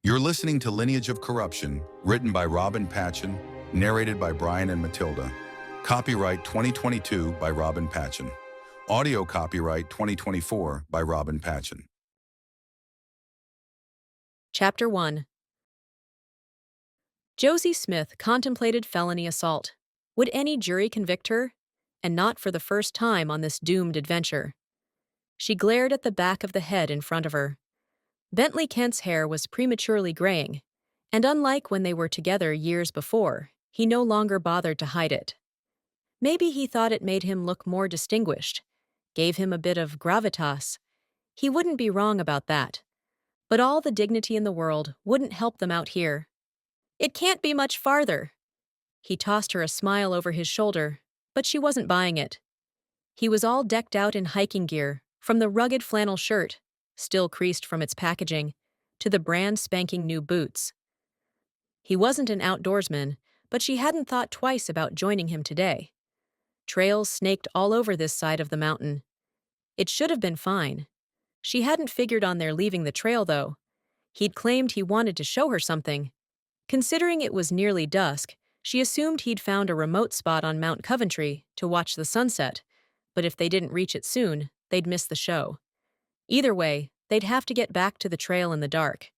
You're listening to Lineage of Corruption, written by robinpatchen, narrated by Brian and Matilda. Copyright 2022 by robinpatchen. Audio copyright 2024 by robinpatchen. Chapter 1. Josie Smith contemplated felony assault. Would any jury convict her? And not for the first time on this doomed adventure. She glared at the back of the head in front of her. Bentley Kent's hair was prematurely graying, and unlike when they were together years before, he no longer bothered to hide it. Maybe he thought it made him look more distinguished, gave him a bit of gravitas. He wouldn't be wrong about that. But all the dignity in the world wouldn't help them out here. It can't be much farther. He tossed her a smile over his shoulder, but she wasn't buying it. He was all decked out in hiking gear, from the rugged flannel shirt, still creased from its packaging, to the brand spanking new boots. He wasn't an outdoorsman, but she hadn't thought twice about joining him today. Trails snaked all over this side of the mountain. It should have been fine. She hadn't figured on their leaving the trail, though. He'd claimed he wanted to show her something. Considering it was nearly dusk, she assumed he'd found a remote spot on Mount Coventry to watch the sunset, but if they didn't reach it soon, they'd miss the show. Either way, they'd have to get back to the trail in the dark.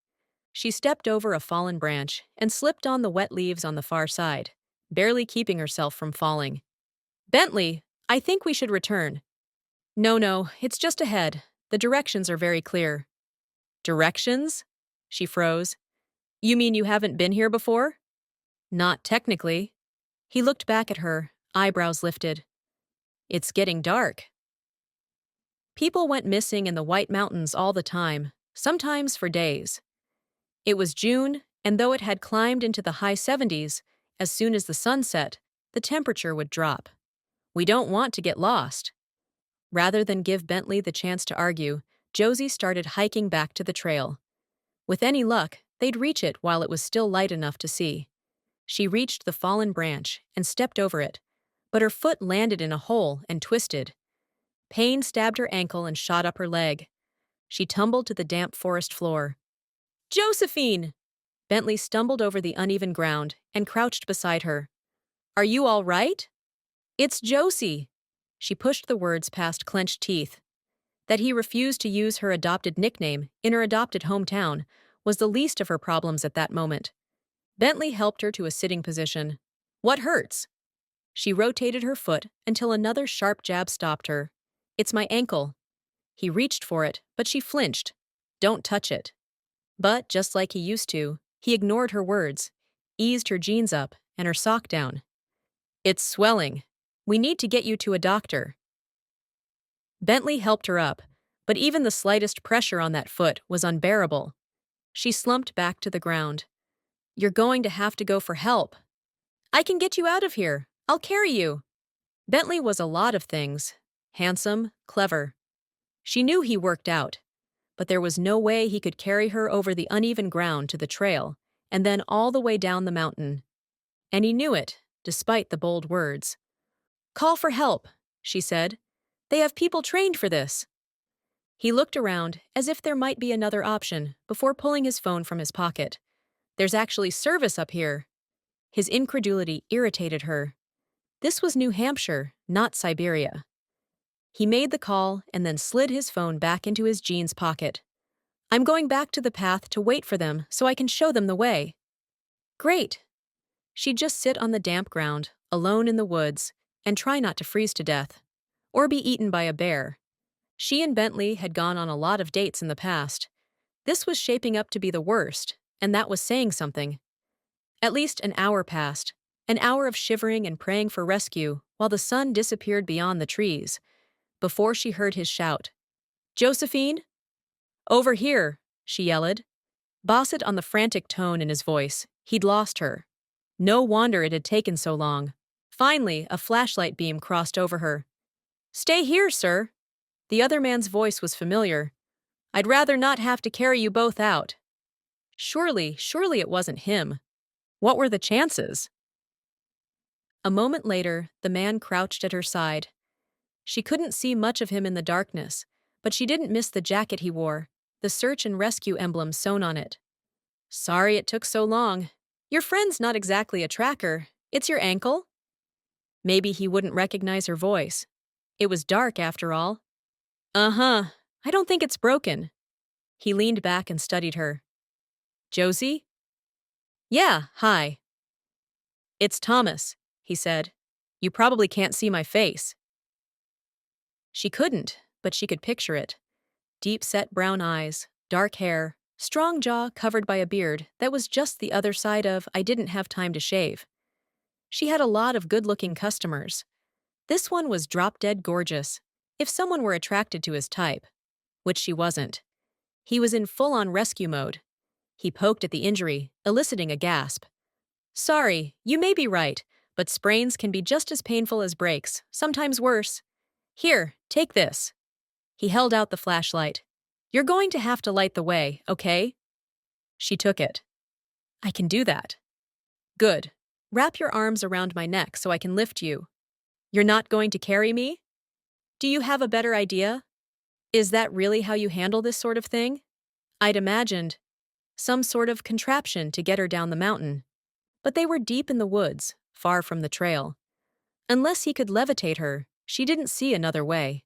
She stepped over a fallen branch and slipped on the wet leaves on the far side, barely keeping herself from falling. "Bentley, I think we should return." No, it's just ahead. The directions are very clear." "Directions?" She froze. "You mean you haven't been here before?" "Not technically." He looked back at her, eyebrows lifted. "It's getting dark." People went missing in the White Mountains all the time, sometimes for days. It was June, and though it had climbed into the high 70s, as soon as the sun set, the temperature would drop. "We don't want to get lost." Rather than give Bentley the chance to argue, Josie started hiking back to the trail. With any luck, they'd reach it while it was still light enough to see. She reached the fallen branch and stepped over it, but her foot landed in a hole and twisted. Pain stabbed her ankle and shot up her leg. She tumbled to the damp forest floor. "Josephine!" Bentley stumbled over the uneven ground and crouched beside her. "Are you all right?" "It's Josie." She pushed the words past clenched teeth. That he refused to use her adopted nickname in her adopted hometown was the least of her problems at that moment. Bentley helped her to a sitting position. "What hurts?" She rotated her foot until another sharp jab stopped her. "It's my ankle." He reached for it, but she flinched. "Don't touch it." But, just like he used to, he ignored her words, eased her jeans up and her sock down. "It's swelling. We need to get you to a doctor." Bentley helped her up, but even the slightest pressure on that foot was unbearable. She slumped back to the ground. "You're going to have to go for help." "I can get you out of here. I'll carry you." Bentley was a lot of things. Handsome, clever. She knew he worked out, but there was no way he could carry her over the uneven ground to the trail, and then all the way down the mountain. And he knew it, despite the bold words. "Call for help," she said. "They have people trained for this." He looked around as if there might be another option before pulling his phone from his pocket. "There's actually service up here." His incredulity irritated her. This was New Hampshire, not Siberia. He made the call and then slid his phone back into his jeans pocket. "I'm going back to the path to wait for them so I can show them the way." "Great." She'd just sit on the damp ground, alone in the woods, and try not to freeze to death. Or be eaten by a bear. She and Bentley had gone on a lot of dates in the past. This was shaping up to be the worst, and that was saying something. At least an hour passed, an hour of shivering and praying for rescue while the sun disappeared beyond the trees, before she heard his shout. "Josephine?" "Over here," she yelled. Bossed on the frantic tone in his voice, he'd lost her. No wonder it had taken so long. Finally, a flashlight beam crossed over her. "Stay here, sir." The other man's voice was familiar. "I'd rather not have to carry you both out." Surely it wasn't him. What were the chances? A moment later, the man crouched at her side. She couldn't see much of him in the darkness, but she didn't miss the jacket he wore, the search and rescue emblem sewn on it. Sorry it took so long. Your friend's not exactly a tracker. It's your ankle? Maybe he wouldn't recognize her voice. It was dark after all. Uh-huh. I don't think it's broken. He leaned back and studied her. Josie? Yeah, hi. It's Thomas, he said. You probably can't see my face. She couldn't, but she could picture it. Deep-set brown eyes, dark hair, strong jaw covered by a beard that was just the other side of I didn't have time to shave. She had a lot of good-looking customers. This one was drop-dead gorgeous, if someone were attracted to his type, which she wasn't. He was in full-on rescue mode. He poked at the injury, eliciting a gasp. Sorry, you may be right, but sprains can be just as painful as breaks, sometimes worse. Here, take this. He held out the flashlight. You're going to have to light the way, okay? She took it. I can do that. Good. Wrap your arms around my neck so I can lift you. You're not going to carry me? Do you have a better idea? Is that really how you handle this sort of thing? I'd imagined some sort of contraption to get her down the mountain. But they were deep in the woods, far from the trail. Unless he could levitate her, she didn't see another way.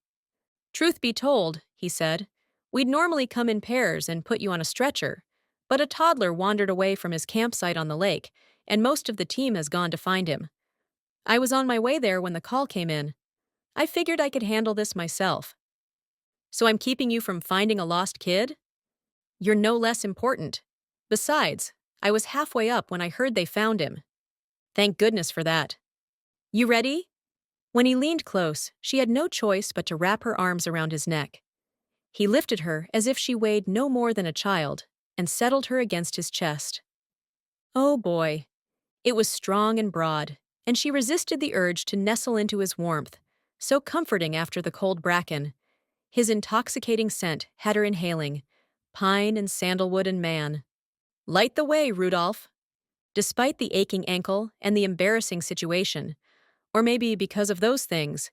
Truth be told, he said, we'd normally come in pairs and put you on a stretcher, but a toddler wandered away from his campsite on the lake, and most of the team has gone to find him. I was on my way there when the call came in. I figured I could handle this myself. So I'm keeping you from finding a lost kid? You're no less important. Besides, I was halfway up when I heard they found him. Thank goodness for that. You ready? When he leaned close, she had no choice but to wrap her arms around his neck. He lifted her as if she weighed no more than a child and settled her against his chest. Oh boy. It was strong and broad, and she resisted the urge to nestle into his warmth, so comforting after the cold bracken. His intoxicating scent had her inhaling, pine and sandalwood and man. Light the way, Rudolph. Despite the aching ankle and the embarrassing situation, or maybe because of those things,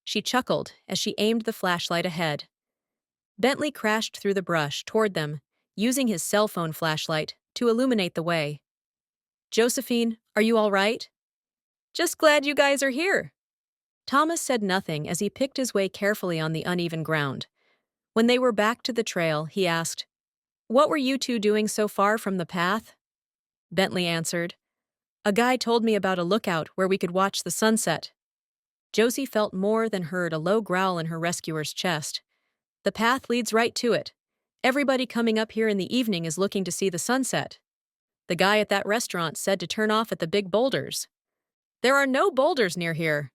she chuckled as she aimed the flashlight ahead. Bentley crashed through the brush toward them, using his cell phone flashlight to illuminate the way. Josephine, are you all right? Just glad you guys are here. Thomas said nothing as he picked his way carefully on the uneven ground. When they were back to the trail, he asked, What were you two doing so far from the path? Bentley answered, A guy told me about a lookout where we could watch the sunset. Josie felt more than heard a low growl in her rescuer's chest. The path leads right to it. Everybody coming up here in the evening is looking to see the sunset. The guy at that restaurant said to turn off at the big boulders. There are no boulders near here.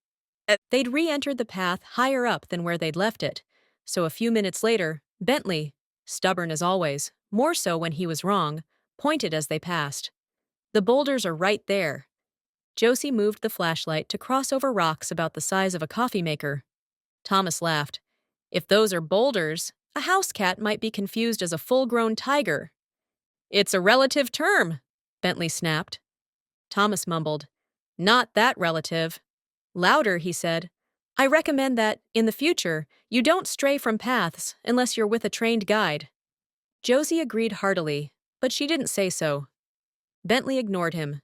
They'd re-entered the path higher up than where they'd left it, so a few minutes later, Bentley, stubborn as always, more so when he was wrong, pointed as they passed. The boulders are right there. Josie moved the flashlight to cross over rocks about the size of a coffee maker. Thomas laughed. If those are boulders, a house cat might be confused as a full-grown tiger. It's a relative term, Bentley snapped. Thomas mumbled. Not that relative. Louder, he said. I recommend that, in the future, you don't stray from paths unless you're with a trained guide. Josie agreed heartily, but she didn't say so. Bentley ignored him.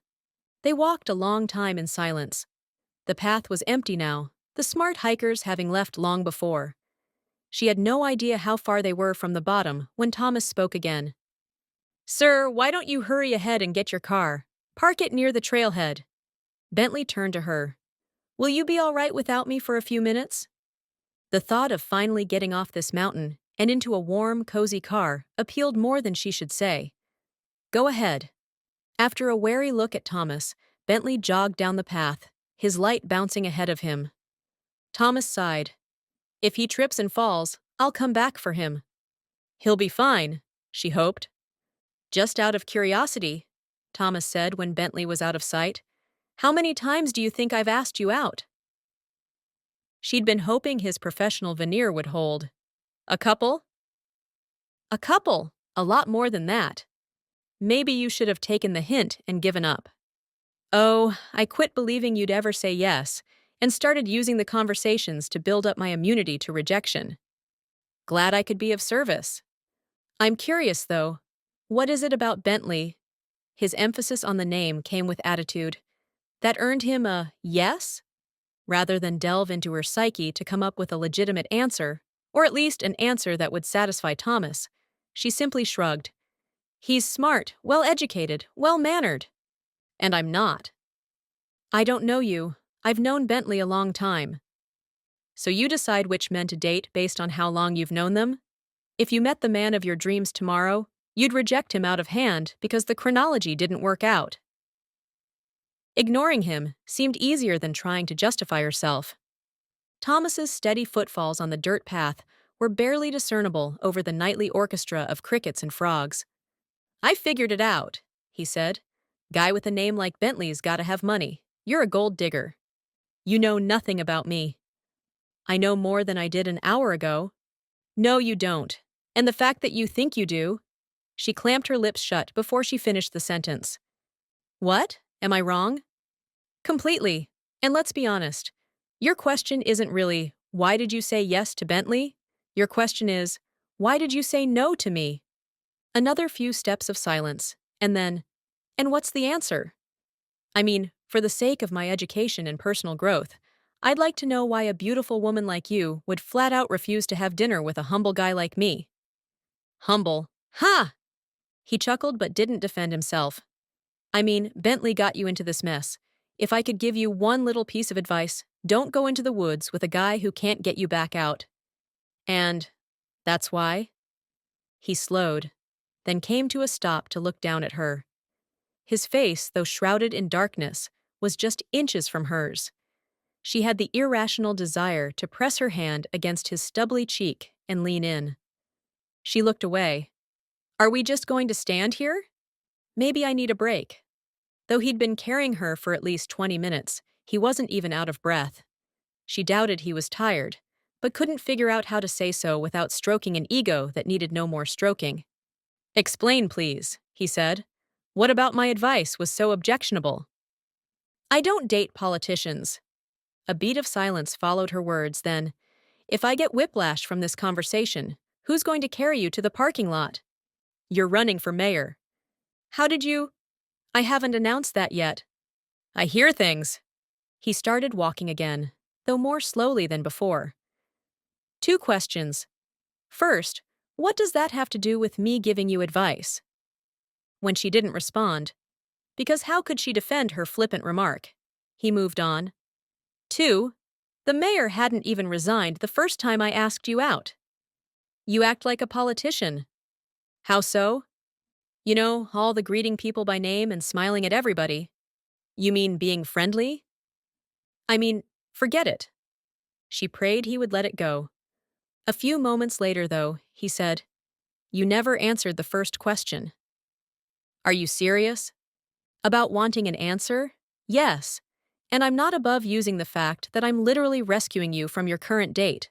They walked a long time in silence. The path was empty now, the smart hikers having left long before. She had no idea how far they were from the bottom when Thomas spoke again. Sir, why don't you hurry ahead and get your car? Park it near the trailhead. Bentley turned to her. Will you be all right without me for a few minutes? The thought of finally getting off this mountain and into a warm, cozy car appealed more than she should say. Go ahead. After a wary look at Thomas, Bentley jogged down the path, his light bouncing ahead of him. Thomas sighed. If he trips and falls, I'll come back for him. He'll be fine, she hoped. Just out of curiosity, Thomas said when Bentley was out of sight. How many times do you think I've asked you out? She'd been hoping his professional veneer would hold. A couple? A couple, a lot more than that. Maybe you should have taken the hint and given up. Oh, I quit believing you'd ever say yes, and started using the conversations to build up my immunity to rejection. Glad I could be of service. I'm curious, though. What is it about Bentley? His emphasis on the name came with attitude. That earned him a yes? Rather than delve into her psyche to come up with a legitimate answer, or at least an answer that would satisfy Thomas, she simply shrugged. He's smart, well-educated, well-mannered. And I'm not. I don't know you. I've known Bentley a long time. So you decide which men to date based on how long you've known them? If you met the man of your dreams tomorrow, you'd reject him out of hand because the chronology didn't work out. Ignoring him seemed easier than trying to justify herself. Thomas's steady footfalls on the dirt path were barely discernible over the nightly orchestra of crickets and frogs. I figured it out, he said. Guy with a name like Bentley's gotta have money. You're a gold digger. You know nothing about me. I know more than I did an hour ago. No, you don't. And the fact that you think you do. She clamped her lips shut before she finished the sentence. What? Am I wrong? Completely. And let's be honest. Your question isn't really, why did you say yes to Bentley? Your question is, why did you say no to me? Another few steps of silence, and then, and what's the answer? I mean, for the sake of my education and personal growth, I'd like to know why a beautiful woman like you would flat out refuse to have dinner with a humble guy like me. Humble. Ha! He chuckled but didn't defend himself. I mean, Bentley got you into this mess. If I could give you one little piece of advice, don't go into the woods with a guy who can't get you back out. And that's why? He slowed, then came to a stop to look down at her. His face, though shrouded in darkness, was just inches from hers. She had the irrational desire to press her hand against his stubbly cheek and lean in. She looked away. Are we just going to stand here? Maybe I need a break. Though he'd been carrying her for at least 20 minutes, he wasn't even out of breath. She doubted he was tired, but couldn't figure out how to say so without stroking an ego that needed no more stroking. Explain, please, he said. What about my advice was so objectionable? I don't date politicians. A beat of silence followed her words, then, if I get whiplash from this conversation, who's going to carry you to the parking lot? You're running for mayor. How did you? I haven't announced that yet. I hear things. He started walking again, though more slowly than before. 2 questions. First, what does that have to do with me giving you advice? When she didn't respond, because how could she defend her flippant remark? He moved on. 2, the mayor hadn't even resigned the first time I asked you out. You act like a politician. How so? You know, all the greeting people by name and smiling at everybody. You mean being friendly? I mean, forget it. She prayed he would let it go. A few moments later, though, he said, You never answered the first question. Are you serious? About wanting an answer? Yes. And I'm not above using the fact that I'm literally rescuing you from your current date.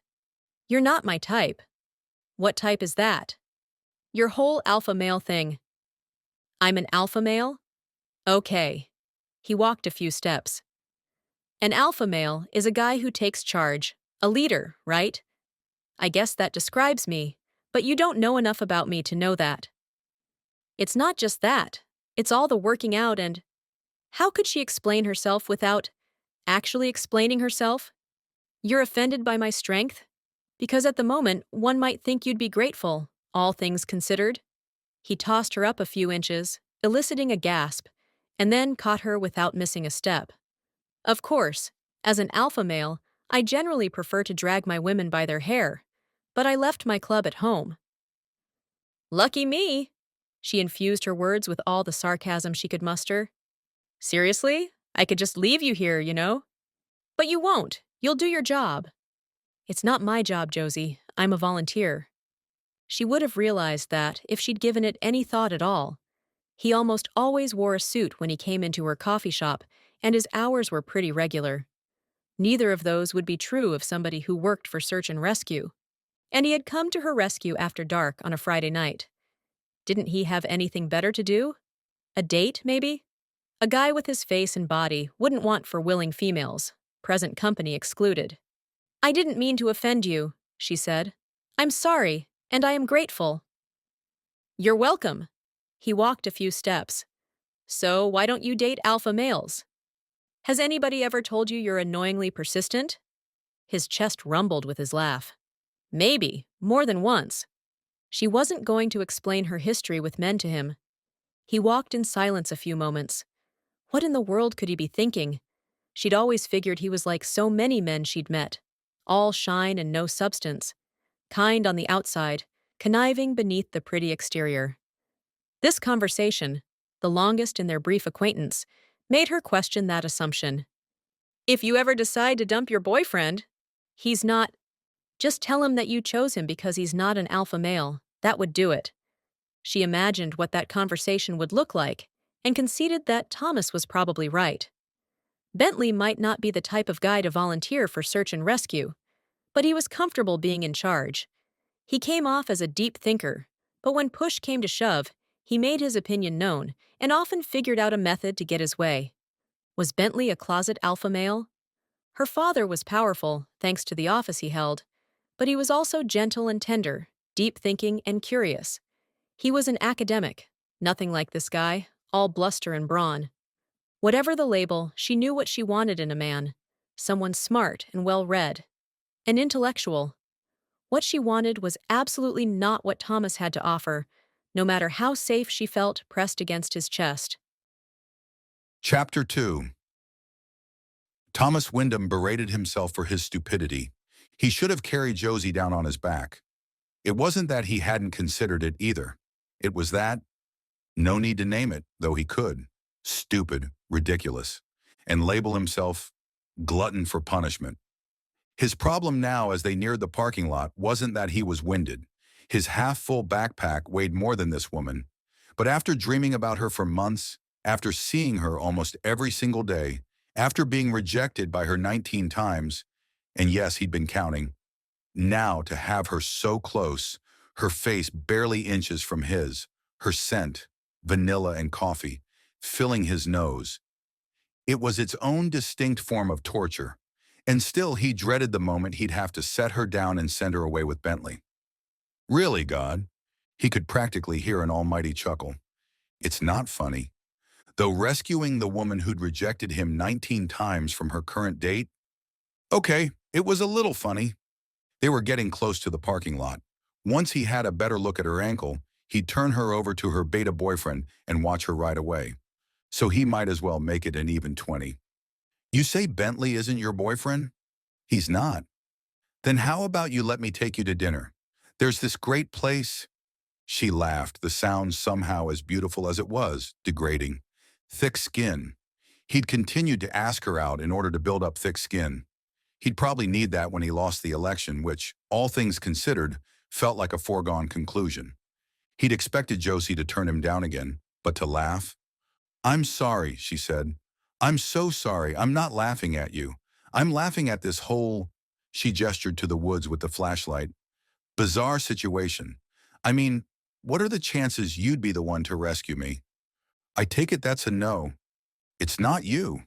You're not my type. What type is that? Your whole alpha male thing. I'm an alpha male? Okay. He walked a few steps. An alpha male is a guy who takes charge, a leader, right? I guess that describes me, but you don't know enough about me to know that. It's not just that. It's all the working out and… How could she explain herself without actually explaining herself? You're offended by my strength? Because at the moment, one might think you'd be grateful, all things considered. He tossed her up a few inches, eliciting a gasp, and then caught her without missing a step. Of course, as an alpha male, I generally prefer to drag my women by their hair, but I left my club at home. Lucky me! She infused her words with all the sarcasm she could muster. Seriously? I could just leave you here, you know? But you won't. You'll do your job. It's not my job, Josie. I'm a volunteer. She would have realized that if she'd given it any thought at all. He almost always wore a suit when he came into her coffee shop, and his hours were pretty regular. Neither of those would be true of somebody who worked for search and rescue. And he had come to her rescue after dark on a Friday night. Didn't he have anything better to do? A date, maybe? A guy with his face and body wouldn't want for willing females, present company excluded. I didn't mean to offend you, she said. I'm sorry, and I am grateful. You're welcome. He walked a few steps. So why don't you date alpha males? Has anybody ever told you you're annoyingly persistent? His chest rumbled with his laugh. Maybe, more than once. She wasn't going to explain her history with men to him. He walked in silence a few moments. What in the world could he be thinking? She'd always figured he was like so many men she'd met, all shine and no substance, kind on the outside, conniving beneath the pretty exterior. This conversation, the longest in their brief acquaintance, made her question that assumption. If you ever decide to dump your boyfriend, he's not. Just tell him that you chose him because he's not an alpha male. That would do it. She imagined what that conversation would look like and conceded that Thomas was probably right. Bentley might not be the type of guy to volunteer for search and rescue, but he was comfortable being in charge. He came off as a deep thinker, but when push came to shove, he made his opinion known and often figured out a method to get his way. Was Bentley a closet alpha male? Her father was powerful, thanks to the office he held, but he was also gentle and tender, deep-thinking and curious. He was an academic, nothing like this guy, all bluster and brawn. Whatever the label, she knew what she wanted in a man, someone smart and well-read, an intellectual. What she wanted was absolutely not what Thomas had to offer, no matter how safe she felt pressed against his chest. Chapter 2. Thomas Windham berated himself for his stupidity. He should have carried Josie down on his back. It wasn't that he hadn't considered it either. It was that, no need to name it, though he could, stupid, ridiculous, and label himself glutton for punishment. His problem now as they neared the parking lot wasn't that he was winded. His half-full backpack weighed more than this woman. But after dreaming about her for months, after seeing her almost every single day, after being rejected by her 19 times, and yes, he'd been counting, now to have her so close, her face barely inches from his, her scent, vanilla and coffee, filling his nose. It was its own distinct form of torture, and still he dreaded the moment he'd have to set her down and send her away with Bentley. Really, God? He could practically hear an almighty chuckle. It's not funny. Though rescuing the woman who'd rejected him 19 times from her current date? Okay, it was a little funny. They were getting close to the parking lot. Once he had a better look at her ankle, he'd turn her over to her beta boyfriend and watch her right away. So he might as well make it an even 20. You say Bentley isn't your boyfriend? He's not. Then how about you let me take you to dinner? There's this great place. She laughed, the sound somehow as beautiful as it was, degrading. Thick skin. He'd continued to ask her out in order to build up thick skin. He'd probably need that when he lost the election, which, all things considered, felt like a foregone conclusion. He'd expected Josie to turn him down again, but to laugh? I'm sorry, she said. I'm so sorry. I'm not laughing at you. I'm laughing at this whole, she gestured to the woods with the flashlight, bizarre situation. I mean, what are the chances you'd be the one to rescue me? I take it that's a no. It's not you.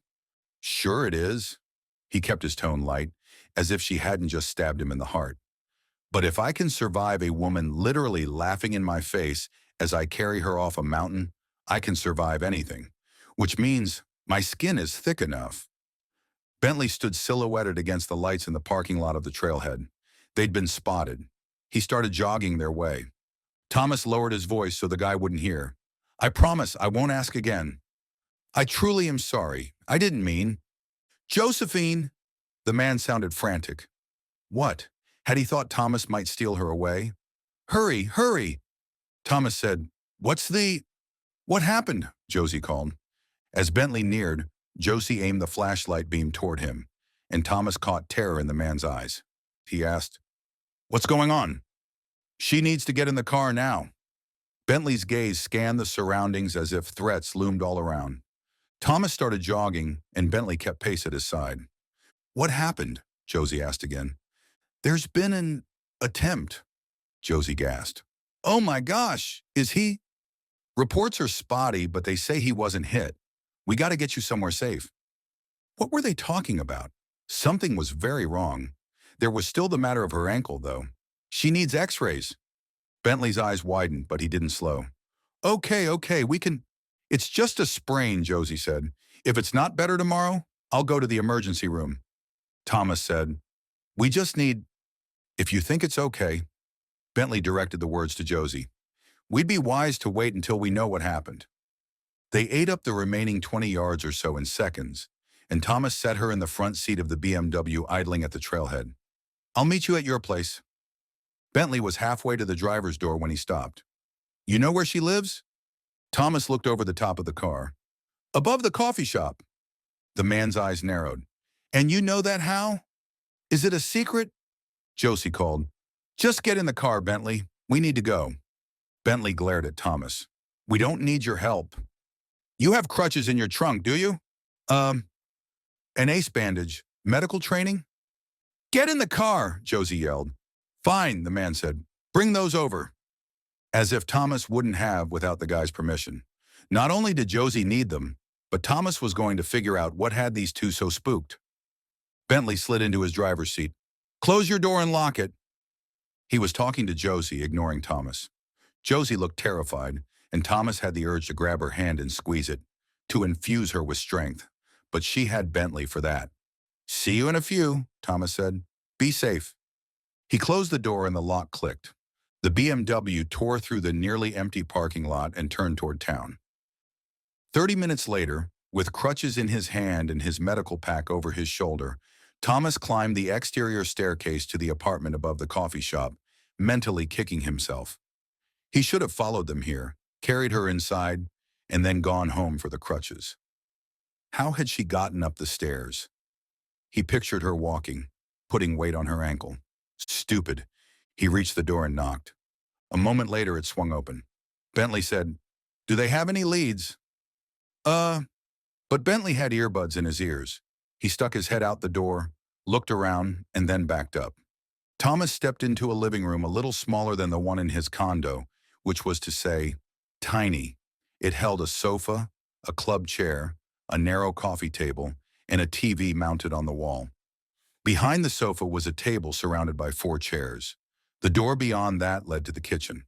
Sure it is. He kept his tone light, as if she hadn't just stabbed him in the heart. But if I can survive a woman literally laughing in my face as I carry her off a mountain, I can survive anything, which means my skin is thick enough. Bentley stood silhouetted against the lights in the parking lot of the trailhead. They'd been spotted. He started jogging their way. Thomas lowered his voice so the guy wouldn't hear. I promise I won't ask again. I truly am sorry. I didn't mean. Josephine! The man sounded frantic. What? Had he thought Thomas might steal her away? Hurry, hurry! Thomas said, What happened? Josie called. As Bentley neared, Josie aimed the flashlight beam toward him, and Thomas caught terror in the man's eyes. He asked, What's going on? She needs to get in the car now. Bentley's gaze scanned the surroundings as if threats loomed all around. Thomas started jogging, and Bentley kept pace at his side. What happened? Josie asked again. There's been an attempt, Josie gasped. Oh my gosh, is he? Reports are spotty, but they say he wasn't hit. We got to get you somewhere safe. What were they talking about? Something was very wrong. There was still the matter of her ankle, though. She needs x-rays. Bentley's eyes widened, but he didn't slow. Okay, we can... It's just a sprain, Josie said. If it's not better tomorrow, I'll go to the emergency room. Thomas said, we just need... If you think it's okay, Bentley directed the words to Josie. We'd be wise to wait until we know what happened. They ate up the remaining 20 yards or so in seconds, and Thomas set her in the front seat of the BMW idling at the trailhead. I'll meet you at your place. Bentley was halfway to the driver's door when he stopped. You know where she lives? Thomas looked over the top of the car. Above the coffee shop. The man's eyes narrowed. And you know that how? Is it a secret? Josie called. Just get in the car, Bentley. We need to go. Bentley glared at Thomas. We don't need your help. You have crutches in your trunk, do you? An ace bandage. Medical training? Get in the car, Josie yelled. Fine, the man said. Bring those over. As if Thomas wouldn't have without the guy's permission. Not only did Josie need them, but Thomas was going to figure out what had these two so spooked. Bentley slid into his driver's seat. Close your door and lock it. He was talking to Josie, ignoring Thomas. Josie looked terrified, and Thomas had the urge to grab her hand and squeeze it, to infuse her with strength. But she had Bentley for that. See you in a few, Thomas said. Be safe. He closed the door and the lock clicked. The BMW tore through the nearly empty parking lot and turned toward town. 30 minutes later, with crutches in his hand and his medical pack over his shoulder, Thomas climbed the exterior staircase to the apartment above the coffee shop, mentally kicking himself. He should have followed them here, carried her inside, and then gone home for the crutches. How had she gotten up the stairs? He pictured her walking, putting weight on her ankle. Stupid. He reached the door and knocked. A moment later, it swung open. Bentley said, Do they have any leads? But Bentley had earbuds in his ears. He stuck his head out the door, looked around, and then backed up. Thomas stepped into a living room a little smaller than the one in his condo, which was to say, tiny. It held a sofa, a club chair, a narrow coffee table, and a TV mounted on the wall. Behind the sofa was a table surrounded by 4 chairs. The door beyond that led to the kitchen.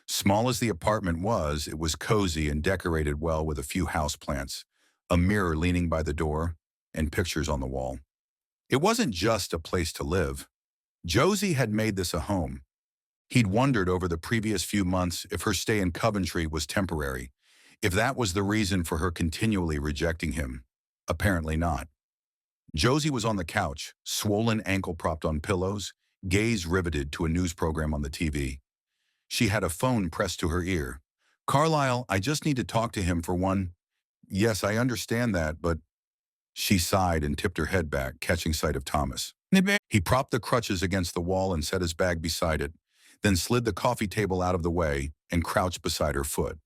Small as the apartment was, it was cozy and decorated well with a few houseplants, a mirror leaning by the door, and pictures on the wall. It wasn't just a place to live. Josie had made this a home. He'd wondered over the previous few months if her stay in Coventry was temporary, if that was the reason for her continually rejecting him. Apparently not. Josie was on the couch, swollen ankle propped on pillows, gaze riveted to a news program on the TV. She had a phone pressed to her ear. Carlisle, I just need to talk to him for one. Yes, I understand that, but... She sighed and tipped her head back, catching sight of Thomas. He propped the crutches against the wall and set his bag beside it, then slid the coffee table out of the way and crouched beside her foot.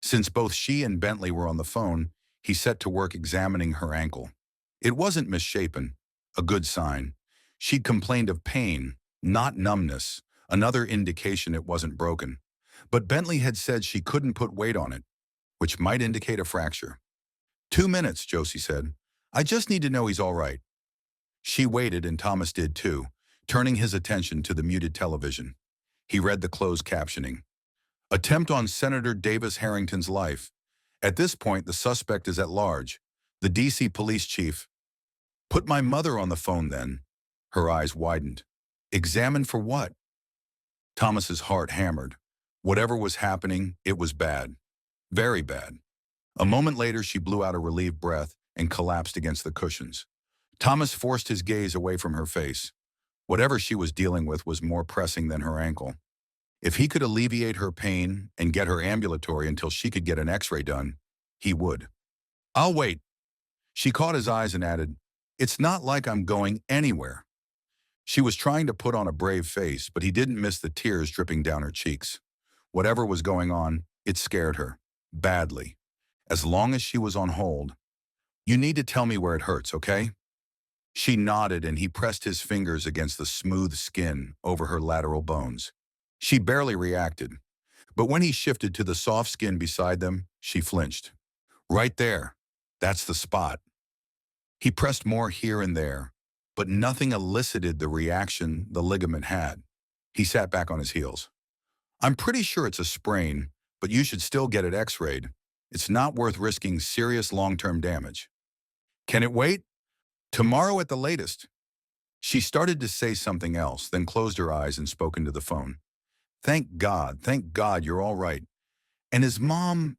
Since both she and Bentley were on the phone, he set to work examining her ankle. It wasn't misshapen, a good sign. She'd complained of pain, not numbness, another indication it wasn't broken. But Bentley had said she couldn't put weight on it, which might indicate a fracture. 2 minutes, Josie said. I just need to know he's all right. She waited, and Thomas did too, turning his attention to the muted television. He read the closed captioning. Attempt on Senator Davis Harrington's life. At this point, the suspect is at large. The D.C. police chief. Put my mother on the phone then. Her eyes widened. Examine for what? Thomas's heart hammered. Whatever was happening, it was bad. Very bad. A moment later, she blew out a relieved breath and collapsed against the cushions. Thomas forced his gaze away from her face. Whatever she was dealing with was more pressing than her ankle. If he could alleviate her pain and get her ambulatory until she could get an x-ray done, he would. I'll wait. She caught his eyes and added, It's not like I'm going anywhere. She was trying to put on a brave face, but he didn't miss the tears dripping down her cheeks. Whatever was going on, it scared her. Badly. As long as she was on hold. You need to tell me where it hurts, okay? She nodded, and he pressed his fingers against the smooth skin over her lateral bones. She barely reacted, but when he shifted to the soft skin beside them, she flinched. Right there. That's the spot. He pressed more here and there, but nothing elicited the reaction the ligament had. He sat back on his heels. I'm pretty sure it's a sprain, but you should still get it x-rayed. It's not worth risking serious long-term damage. Can it wait? Tomorrow at the latest. She started to say something else, then closed her eyes and spoke into the phone. Thank God you're all right. And his mom...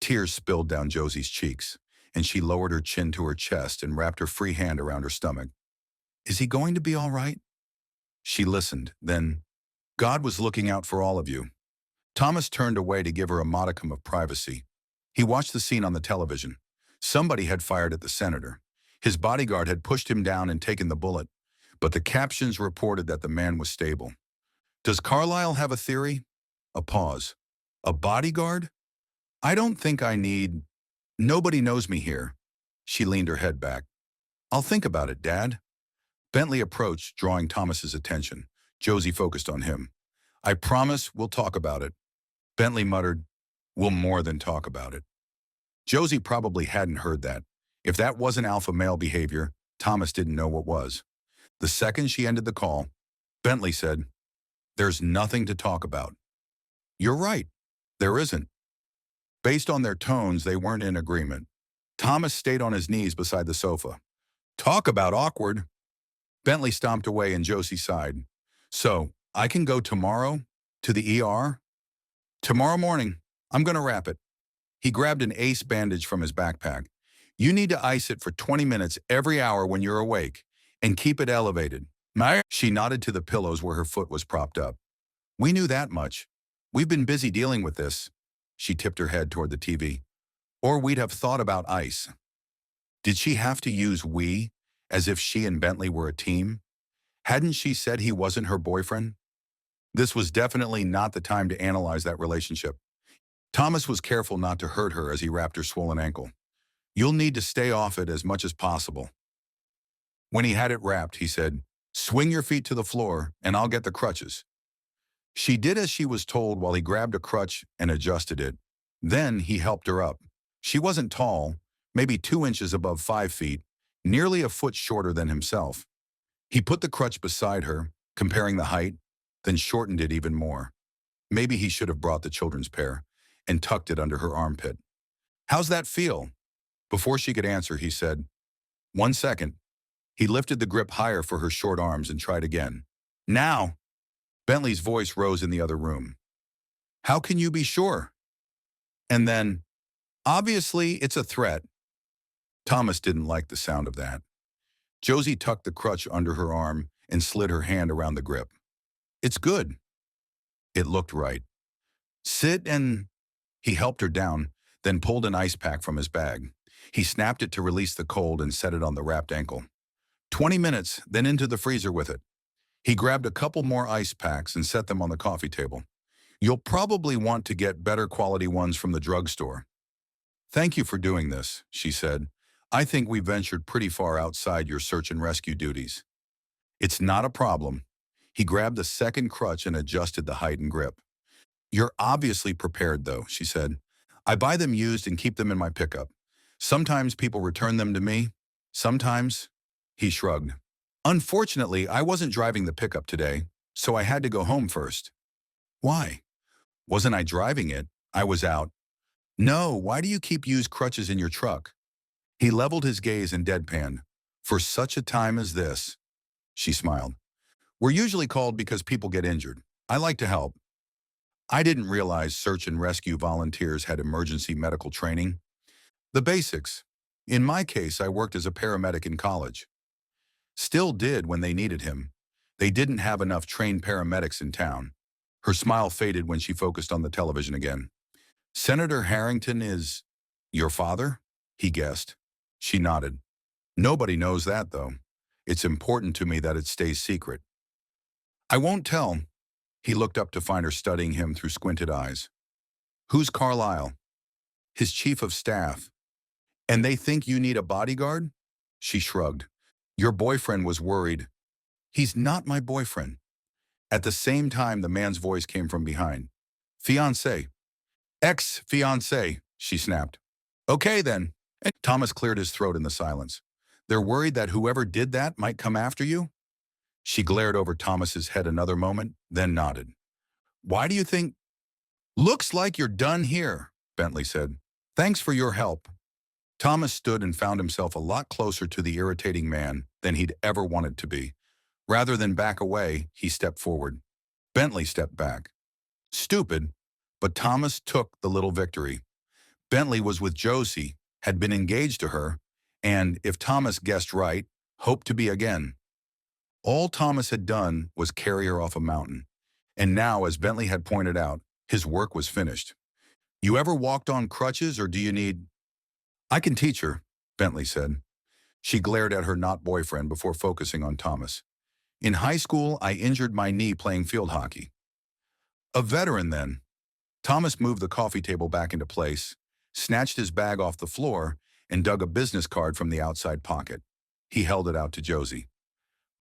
Tears spilled down Josie's cheeks, and she lowered her chin to her chest and wrapped her free hand around her stomach. Is he going to be all right? She listened, then, God was looking out for all of you. Thomas turned away to give her a modicum of privacy. He watched the scene on the television. Somebody had fired at the senator. His bodyguard had pushed him down and taken the bullet, but the captions reported that the man was stable. Does Carlyle have a theory? A pause. A bodyguard? I don't think I need... Nobody knows me here. She leaned her head back. I'll think about it, Dad. Bentley approached, drawing Thomas's attention. Josie focused on him. I promise we'll talk about it. Bentley muttered, we'll more than talk about it. Josie probably hadn't heard that. If that wasn't alpha male behavior, Thomas didn't know what was. The second she ended the call, Bentley said, there's nothing to talk about. You're right. There isn't. Based on their tones, they weren't in agreement. Thomas stayed on his knees beside the sofa. Talk about awkward. Bentley stomped away and Josie sighed. So, I can go tomorrow? To the ER? Tomorrow morning. I'm going to wrap it. He grabbed an ace bandage from his backpack. You need to ice it for 20 minutes every hour when you're awake, and keep it elevated. She nodded to the pillows where her foot was propped up. We knew that much. We've been busy dealing with this. She tipped her head toward the TV. Or we'd have thought about ice. Did she have to use we, as if she and Bentley were a team? Hadn't she said he wasn't her boyfriend? This was definitely not the time to analyze that relationship. Thomas was careful not to hurt her as he wrapped her swollen ankle. You'll need to stay off it as much as possible. When he had it wrapped, he said, swing your feet to the floor and I'll get the crutches. She did as she was told while he grabbed a crutch and adjusted it. Then he helped her up. She wasn't tall, maybe 2 inches above 5 feet, nearly a foot shorter than himself. He put the crutch beside her, comparing the height, then shortened it even more. Maybe he should have brought the children's pair and tucked it under her armpit. How's that feel? Before she could answer, he said, 1 second. He lifted the grip higher for her short arms and tried again. Now! Bentley's voice rose in the other room. How can you be sure? And then, obviously, it's a threat. Thomas didn't like the sound of that. Josie tucked the crutch under her arm and slid her hand around the grip. It's good. It looked right. Sit and... He helped her down, then pulled an ice pack from his bag. He snapped it to release the cold and set it on the wrapped ankle. 20 minutes, then into the freezer with it. He grabbed a couple more ice packs and set them on the coffee table. You'll probably want to get better quality ones from the drugstore. Thank you for doing this, she said. I think we ventured pretty far outside your search and rescue duties. It's not a problem. He grabbed the second crutch and adjusted the height and grip. You're obviously prepared, though, she said. I buy them used and keep them in my pickup. Sometimes people return them to me. Sometimes, he shrugged. Unfortunately, I wasn't driving the pickup today, so I had to go home first. Why? Wasn't I driving it? I was out. No, why do you keep used crutches in your truck? He leveled his gaze and deadpanned. For such a time as this. She smiled. We're usually called because people get injured. I like to help. I didn't realize search and rescue volunteers had emergency medical training. The basics. In my case, I worked as a paramedic in college. Still did when they needed him. They didn't have enough trained paramedics in town. Her smile faded when she focused on the television again. Senator Harrington is... your father? He guessed. She nodded. Nobody knows that, though. It's important to me that it stays secret. I won't tell. He looked up to find her studying him through squinted eyes. Who's Carlyle? His chief of staff. And they think you need a bodyguard? She shrugged. Your boyfriend was worried. He's not my boyfriend. At the same time, the man's voice came from behind. Fiancé. Ex-fiancé, she snapped. Okay, then. And Thomas cleared his throat in the silence. They're worried that whoever did that might come after you? She glared over Thomas's head another moment, then nodded. Why do you think... "Looks like you're done here," Bentley said. "Thanks for your help." Thomas stood and found himself a lot closer to the irritating man than he'd ever wanted to be. Rather than back away, he stepped forward. Bentley stepped back. Stupid, but Thomas took the little victory. Bentley was with Josie, had been engaged to her, and, if Thomas guessed right, hoped to be again. All Thomas had done was carry her off a mountain. And now, as Bentley had pointed out, his work was finished. "You ever walked on crutches, or do you need—" "I can teach her," Bentley said. She glared at her not-boyfriend before focusing on Thomas. "In high school, I injured my knee playing field hockey." "A veteran, then." Thomas moved the coffee table back into place, snatched his bag off the floor, and dug a business card from the outside pocket. He held it out to Josie.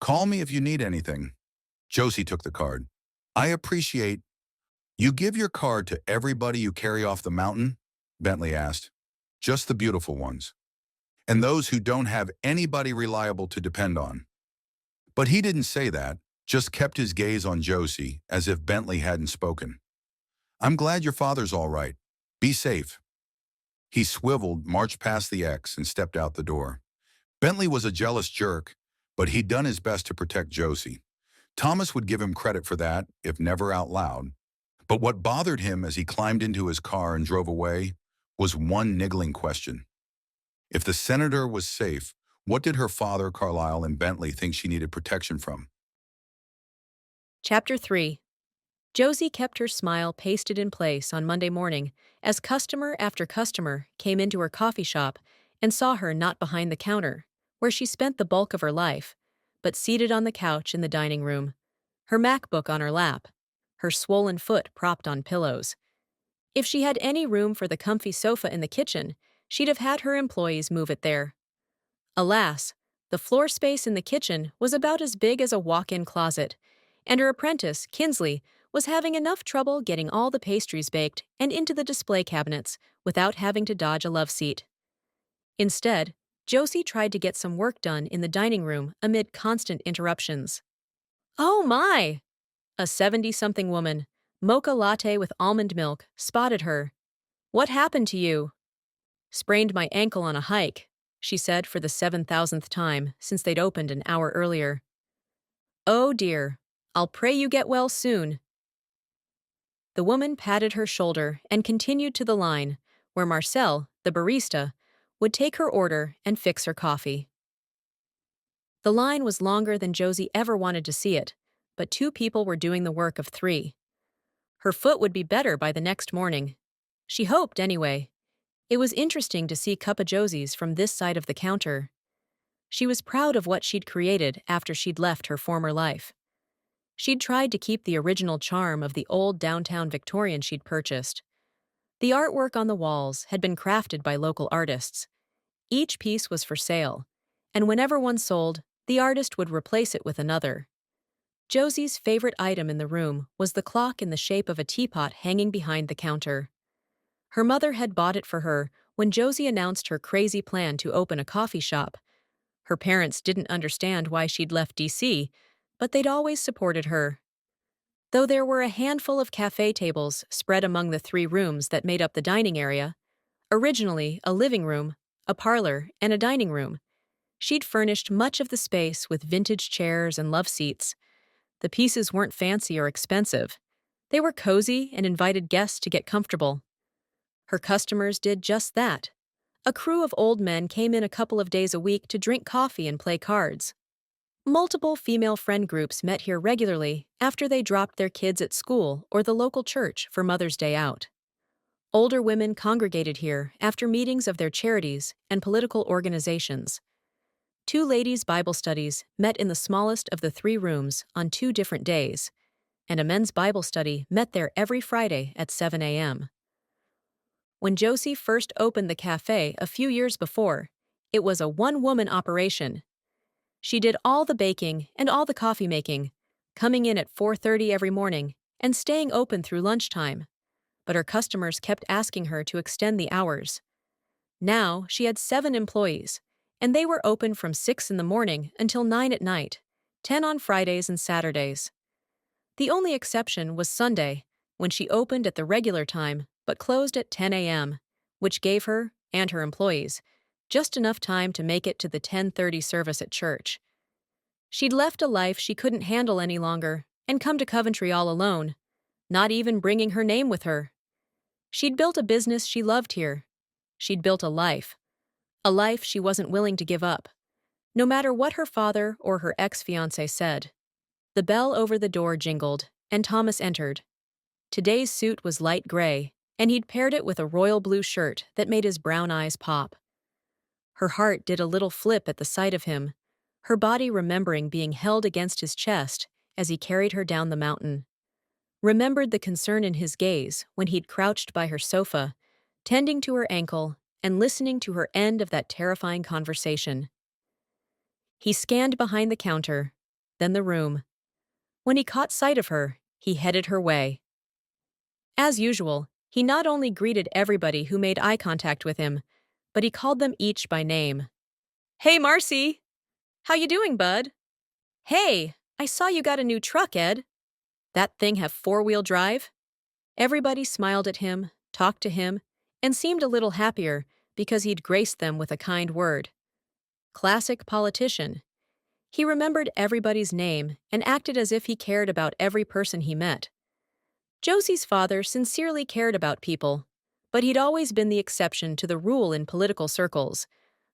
"Call me if you need anything." Josie took the card. "I appreciate—" "You give your card to everybody you carry off the mountain?" Bentley asked. "Just the beautiful ones. And those who don't have anybody reliable to depend on." But he didn't say that, just kept his gaze on Josie as if Bentley hadn't spoken. "I'm glad your father's all right. Be safe." He swiveled, marched past the X, and stepped out the door. Bentley was a jealous jerk, but he'd done his best to protect Josie. Thomas would give him credit for that, if never out loud. But what bothered him as he climbed into his car and drove away was one niggling question. If the senator was safe, what did her father, Carlyle, and Bentley think she needed protection from? Chapter 3. Josie kept her smile pasted in place on Monday morning as customer after customer came into her coffee shop and saw her not behind the counter, where she spent the bulk of her life, but seated on the couch in the dining room, her MacBook on her lap, her swollen foot propped on pillows. If she had any room for the comfy sofa in the kitchen, she'd have had her employees move it there. Alas, the floor space in the kitchen was about as big as a walk-in closet, and her apprentice, Kinsley, was having enough trouble getting all the pastries baked and into the display cabinets without having to dodge a love seat. Instead, Josie tried to get some work done in the dining room amid constant interruptions. "Oh my!" A 70-something woman, mocha latte with almond milk, spotted her. "What happened to you?" "Sprained my ankle on a hike," she said for the 7,000th time since they'd opened an hour earlier. "Oh dear. I'll pray you get well soon." The woman patted her shoulder and continued to the line, where Marcel, the barista, would take her order and fix her coffee. The line was longer than Josie ever wanted to see it, but 2 people were doing the work of 3. Her foot would be better by the next morning. She hoped, anyway. It was interesting to see Cup of Josies from this side of the counter. She was proud of what she'd created after she'd left her former life. She'd tried to keep the original charm of the old downtown Victorian she'd purchased. The artwork on the walls had been crafted by local artists. Each piece was for sale, and whenever one sold, the artist would replace it with another. Josie's favorite item in the room was the clock in the shape of a teapot hanging behind the counter. Her mother had bought it for her when Josie announced her crazy plan to open a coffee shop. Her parents didn't understand why she'd left D.C., but they'd always supported her. Though there were a handful of café tables spread among the 3 rooms that made up the dining area, originally a living room, a parlor, and a dining room, she'd furnished much of the space with vintage chairs and love seats. The pieces weren't fancy or expensive. They were cozy and invited guests to get comfortable. Her customers did just that. A crew of old men came in a couple of days a week to drink coffee and play cards. Multiple female friend groups met here regularly after they dropped their kids at school or the local church for Mother's Day out. Older women congregated here after meetings of their charities and political organizations. 2 ladies' Bible studies met in the smallest of the 3 rooms on 2 different days, and a men's Bible study met there every Friday at 7 a.m. When Josie first opened the cafe a few years before, it was a one-woman operation. She did all the baking and all the coffee making, coming in at 4:30 every morning and staying open through lunchtime. But her customers kept asking her to extend the hours. Now she had 7 employees, and they were open from 6 in the morning until 9 at night, 10 on Fridays and Saturdays. The only exception was Sunday, when she opened at the regular time but closed at 10 a.m., which gave her, and her employees, just enough time to make it to the 10:30 service at church. She'd left a life she couldn't handle any longer and come to Coventry all alone, not even bringing her name with her. She'd built a business she loved here. She'd built a life she wasn't willing to give up, no matter what her father or her ex-fiancé said. The bell over the door jingled, and Thomas entered. Today's suit was light gray, and he'd paired it with a royal blue shirt that made his brown eyes pop. Her heart did a little flip at the sight of him, her body remembering being held against his chest as he carried her down the mountain. Remembered the concern in his gaze when he'd crouched by her sofa, tending to her ankle and listening to her end of that terrifying conversation. He scanned behind the counter, then the room. When he caught sight of her, he headed her way. As usual, he not only greeted everybody who made eye contact with him, but he called them each by name. "Hey, Marcy! How you doing, bud? Hey, I saw you got a new truck, Ed. That thing have four-wheel drive?" Everybody smiled at him, talked to him, and seemed a little happier because he'd graced them with a kind word. Classic politician. He remembered everybody's name and acted as if he cared about every person he met. Josie's father sincerely cared about people, but he'd always been the exception to the rule in political circles,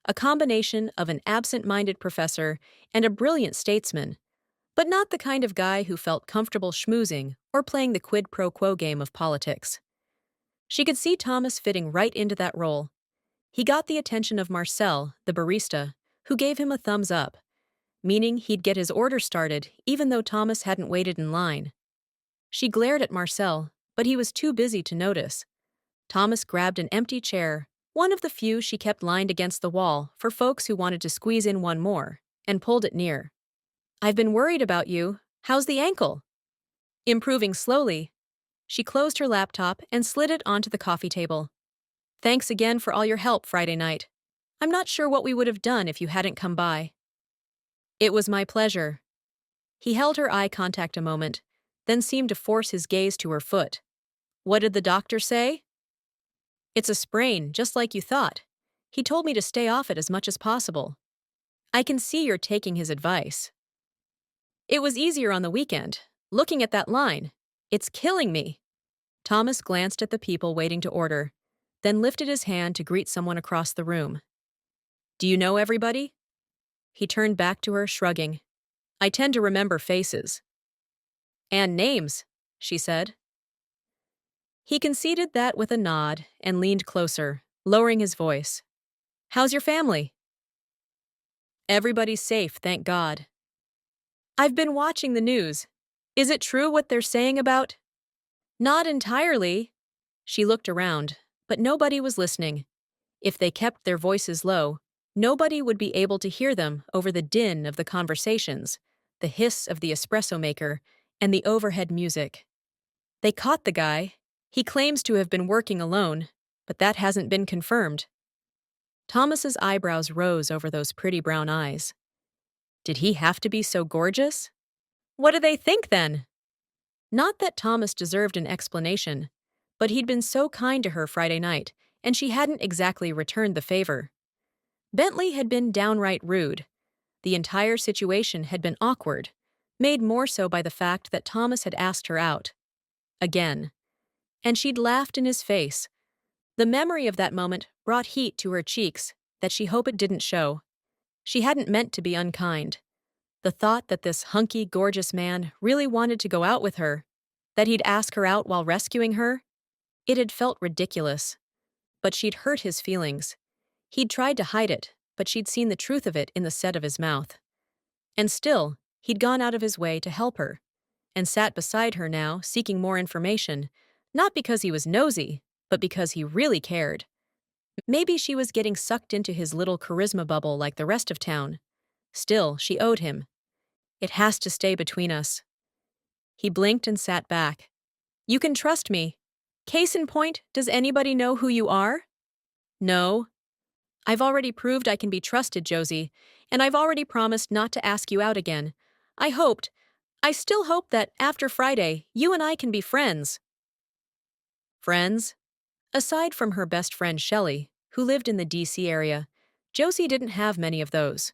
a combination of an absent-minded professor and a brilliant statesman, but not the kind of guy who felt comfortable schmoozing or playing the quid pro quo game of politics. She could see Thomas fitting right into that role. He got the attention of Marcel, the barista, who gave him a thumbs up, meaning he'd get his order started even though Thomas hadn't waited in line. She glared at Marcel, but he was too busy to notice. Thomas grabbed an empty chair, one of the few she kept lined against the wall for folks who wanted to squeeze in one more, and pulled it near. "I've been worried about you. How's the ankle?" "Improving slowly." She closed her laptop and slid it onto the coffee table. "Thanks again for all your help Friday night. I'm not sure what we would have done if you hadn't come by." "It was my pleasure." He held her eye contact a moment, then seemed to force his gaze to her foot. "What did the doctor say?" "It's a sprain, just like you thought. He told me to stay off it as much as possible." "I can see you're taking his advice." "It was easier on the weekend. Looking at that line, it's killing me." Thomas glanced at the people waiting to order, then lifted his hand to greet someone across the room. "Do you know everybody?" He turned back to her, shrugging. "I tend to remember faces." "And names," she said. He conceded that with a nod and leaned closer, lowering his voice. "How's your family?" "Everybody's safe, thank God." "I've been watching the news. Is it true what they're saying about—" "Not entirely." She looked around, but nobody was listening. If they kept their voices low, nobody would be able to hear them over the din of the conversations, the hiss of the espresso maker, and the overhead music. "They caught the guy. He claims to have been working alone, but that hasn't been confirmed." Thomas's eyebrows rose over those pretty brown eyes. Did he have to be so gorgeous? What do they think then? Not that Thomas deserved an explanation, but he'd been so kind to her Friday night, and she hadn't exactly returned the favor. Bentley had been downright rude. The entire situation had been awkward, made more so by the fact that Thomas had asked her out. Again. And she'd laughed in his face. The memory of that moment brought heat to her cheeks that she hoped it didn't show. She hadn't meant to be unkind. The thought that this hunky, gorgeous man really wanted to go out with her, that he'd ask her out while rescuing her, it had felt ridiculous. But she'd hurt his feelings. He'd tried to hide it, but she'd seen the truth of it in the set of his mouth. And still, he'd gone out of his way to help her, and sat beside her now, seeking more information, not because he was nosy, but because he really cared. Maybe she was getting sucked into his little charisma bubble like the rest of town. Still, she owed him. "It has to stay between us." He blinked and sat back. "You can trust me. Case in point, does anybody know who you are?" "No." "I've already proved I can be trusted, Josie, and I've already promised not to ask you out again. I still hope that after Friday, you and I can be friends." Friends? Aside from her best friend Shelley, who lived in the DC area, Josie didn't have many of those.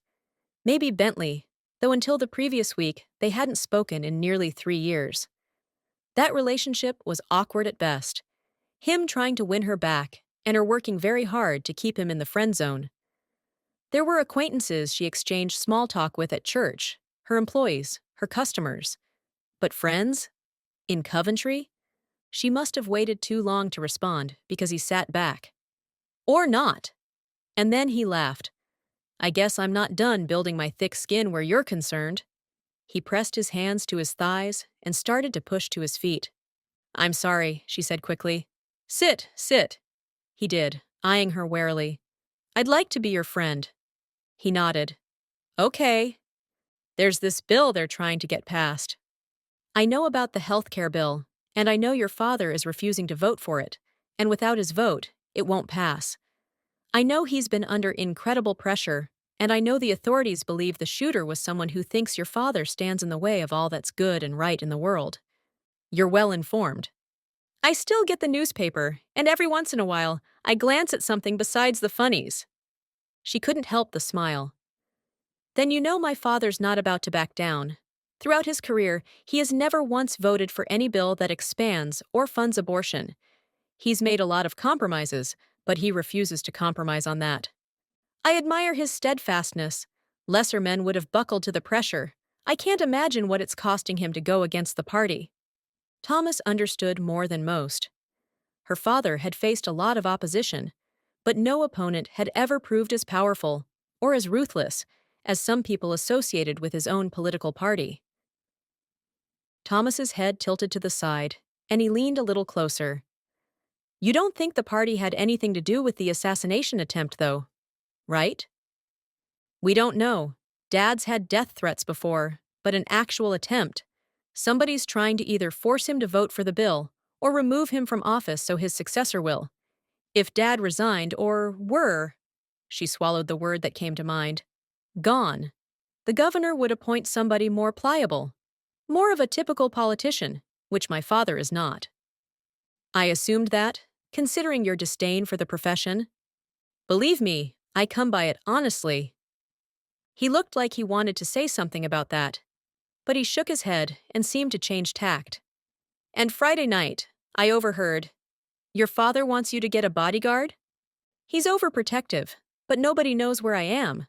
Maybe Bentley, though until the previous week, they hadn't spoken in nearly 3 years. That relationship was awkward at best. Him trying to win her back, and her working very hard to keep him in the friend zone. There were acquaintances she exchanged small talk with at church, her employees, her customers. But friends? In Coventry? She must have waited too long to respond because he sat back. Or not. And then he laughed. I guess I'm not done building my thick skin where you're concerned. He pressed his hands to his thighs and started to push to his feet. I'm sorry, she said quickly. Sit, sit. He did, eyeing her warily. I'd like to be your friend. He nodded. Okay. There's this bill they're trying to get passed. I know about the healthcare bill, and I know your father is refusing to vote for it, and without his vote, it won't pass. I know he's been under incredible pressure, and I know the authorities believe the shooter was someone who thinks your father stands in the way of all that's good and right in the world. You're well informed. I still get the newspaper, and every once in a while, I glance at something besides the funnies. She couldn't help the smile. Then you know my father's not about to back down. Throughout his career, he has never once voted for any bill that expands or funds abortion. He's made a lot of compromises, but he refuses to compromise on that. I admire his steadfastness. Lesser men would have buckled to the pressure. I can't imagine what it's costing him to go against the party. Thomas understood more than most. Her father had faced a lot of opposition, but no opponent had ever proved as powerful, or as ruthless, as some people associated with his own political party. Thomas's head tilted to the side, and he leaned a little closer. You don't think the party had anything to do with the assassination attempt, though, right? We don't know. Dad's had death threats before, but an actual attempt. Somebody's trying to either force him to vote for the bill or remove him from office so his successor will. If Dad resigned or were, she swallowed the word that came to mind, gone, the governor would appoint somebody more pliable, more of a typical politician, which my father is not. I assumed that, considering your disdain for the profession. Believe me, I come by it honestly. He looked like he wanted to say something about that, but he shook his head and seemed to change tact. And Friday night, I overheard, your father wants you to get a bodyguard? He's overprotective, but nobody knows where I am.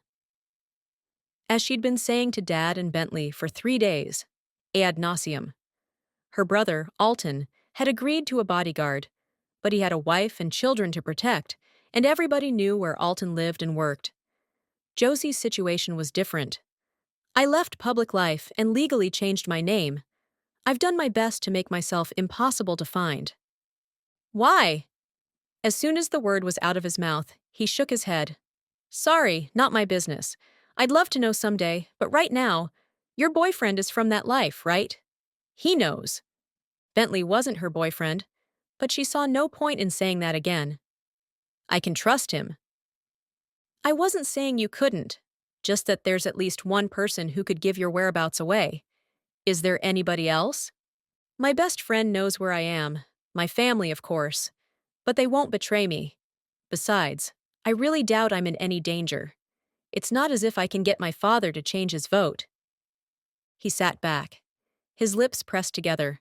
As she'd been saying to Dad and Bentley for 3 days, ad nauseum. Her brother, Alton, had agreed to a bodyguard, but he had a wife and children to protect, and everybody knew where Alton lived and worked. Josie's situation was different. I left public life and legally changed my name. I've done my best to make myself impossible to find. Why? As soon as the word was out of his mouth, he shook his head. Sorry, not my business. I'd love to know someday, but right now, your boyfriend is from that life, right? He knows. Bentley wasn't her boyfriend, but she saw no point in saying that again. I can trust him. I wasn't saying you couldn't, just that there's at least one person who could give your whereabouts away. Is there anybody else? My best friend knows where I am, my family, of course, but they won't betray me. Besides, I really doubt I'm in any danger. It's not as if I can get my father to change his vote. He sat back. His lips pressed together.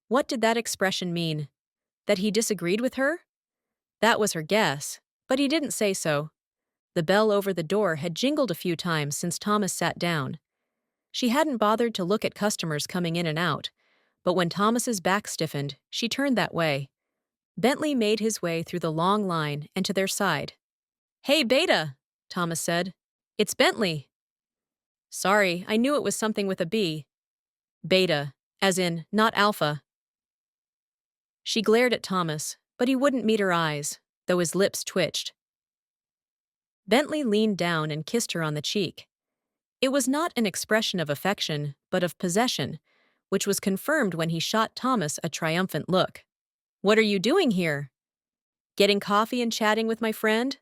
What did that expression mean? That he disagreed with her? That was her guess, but he didn't say so. The bell over the door had jingled a few times since Thomas sat down. She hadn't bothered to look at customers coming in and out, but when Thomas's back stiffened, she turned that way. Bentley made his way through the long line and to their side. Hey, Beta, Thomas said. It's Bentley. Sorry, I knew it was something with a B. Beta, as in, not Alpha. She glared at Thomas, but he wouldn't meet her eyes, though his lips twitched. Bentley leaned down and kissed her on the cheek. It was not an expression of affection, but of possession, which was confirmed when he shot Thomas a triumphant look. What are you doing here? Getting coffee and chatting with my friend?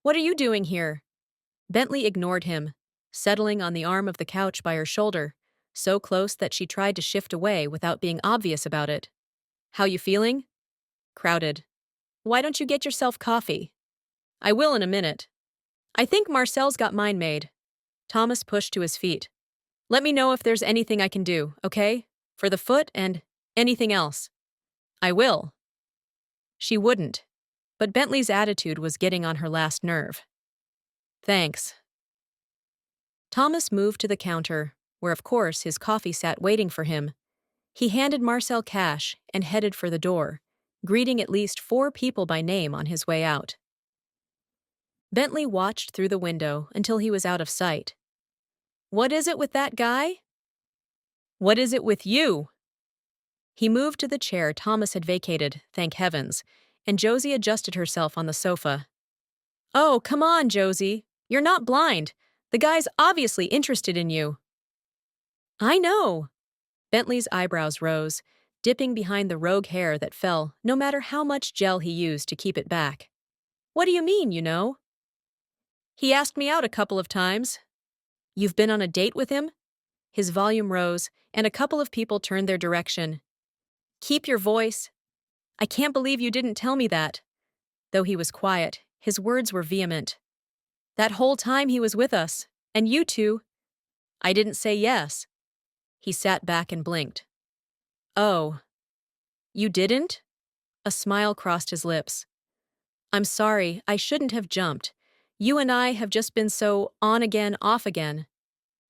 What are you doing here? Bentley ignored him, settling on the arm of the couch by her shoulder, so close that she tried to shift away without being obvious about it. How you feeling? crowded. Why don't you get yourself coffee? I will in a minute. I think Marcel's got mine made. Thomas pushed to his feet. Let me know if there's anything I can do, okay? For the foot and anything else. I will. She wouldn't, but Bentley's attitude was getting on her last nerve. Thanks. Thomas moved to the counter, where of course his coffee sat waiting for him. He handed Marcel cash and headed for the door, greeting at least 4 people by name on his way out. Bentley watched through the window until he was out of sight. What is it with that guy? What is it with you? He moved to the chair Thomas had vacated, thank heavens, and Josie adjusted herself on the sofa. Oh, come on, Josie. You're not blind. The guy's obviously interested in you. I know. Bentley's eyebrows rose, dipping behind the rogue hair that fell no matter how much gel he used to keep it back. What do you mean, you know? He asked me out a couple of times. You've been on a date with him? His volume rose, and a couple of people turned their direction. Keep your voice. I can't believe you didn't tell me that. Though he was quiet, his words were vehement. That whole time he was with us, and you two. I didn't say yes. He sat back and blinked. Oh. You didn't? A smile crossed his lips. I'm sorry, I shouldn't have jumped. You and I have just been so on again, off again.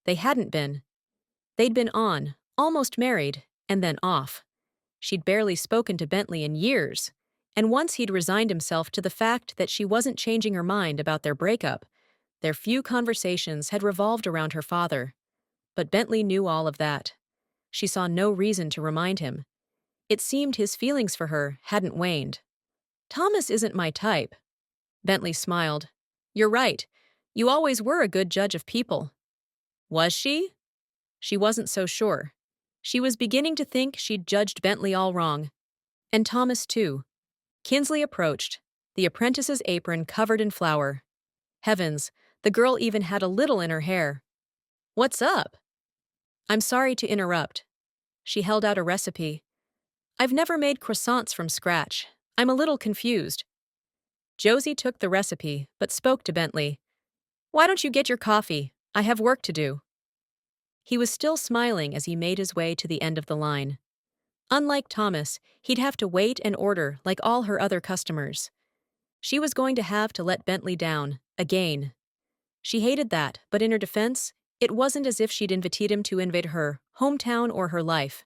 They hadn't been. They'd been on, almost married, and then off. She'd barely spoken to Bentley in years, and once he'd resigned himself to the fact that she wasn't changing her mind about their breakup, their few conversations had revolved around her father. But Bentley knew all of that. She saw no reason to remind him. It seemed his feelings for her hadn't waned. Thomas isn't my type. Bentley smiled. You're right. You always were a good judge of people. Was she? She wasn't so sure. She was beginning to think she'd judged Bentley all wrong. And Thomas, too. Kinsley approached, the apprentice's apron covered in flour. Heavens, the girl even had a little in her hair. What's up? I'm sorry to interrupt. She held out a recipe. I've never made croissants from scratch. I'm a little confused. Josie took the recipe, but spoke to Bentley. Why don't you get your coffee? I have work to do. He was still smiling as he made his way to the end of the line. Unlike Thomas, he'd have to wait and order like all her other customers. She was going to have to let Bentley down, again. She hated that, but in her defense, it wasn't as if she'd invited him to invade her hometown or her life.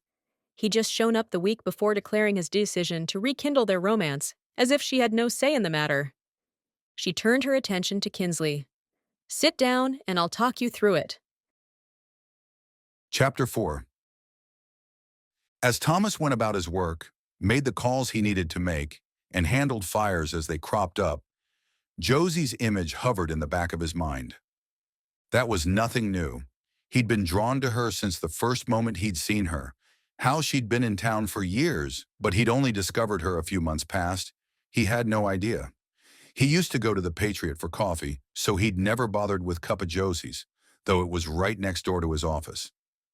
He'd just shown up the week before declaring his decision to rekindle their romance, as if she had no say in the matter. She turned her attention to Kinsley. Sit down, and I'll talk you through it. Chapter 4. As Thomas went about his work, made the calls he needed to make, and handled fires as they cropped up, Josie's image hovered in the back of his mind. That was nothing new. He'd been drawn to her since the first moment he'd seen her. How she'd been in town for years, but he'd only discovered her a few months past, he had no idea. He used to go to the Patriot for coffee, so he'd never bothered with Cup of Josie's, though it was right next door to his office.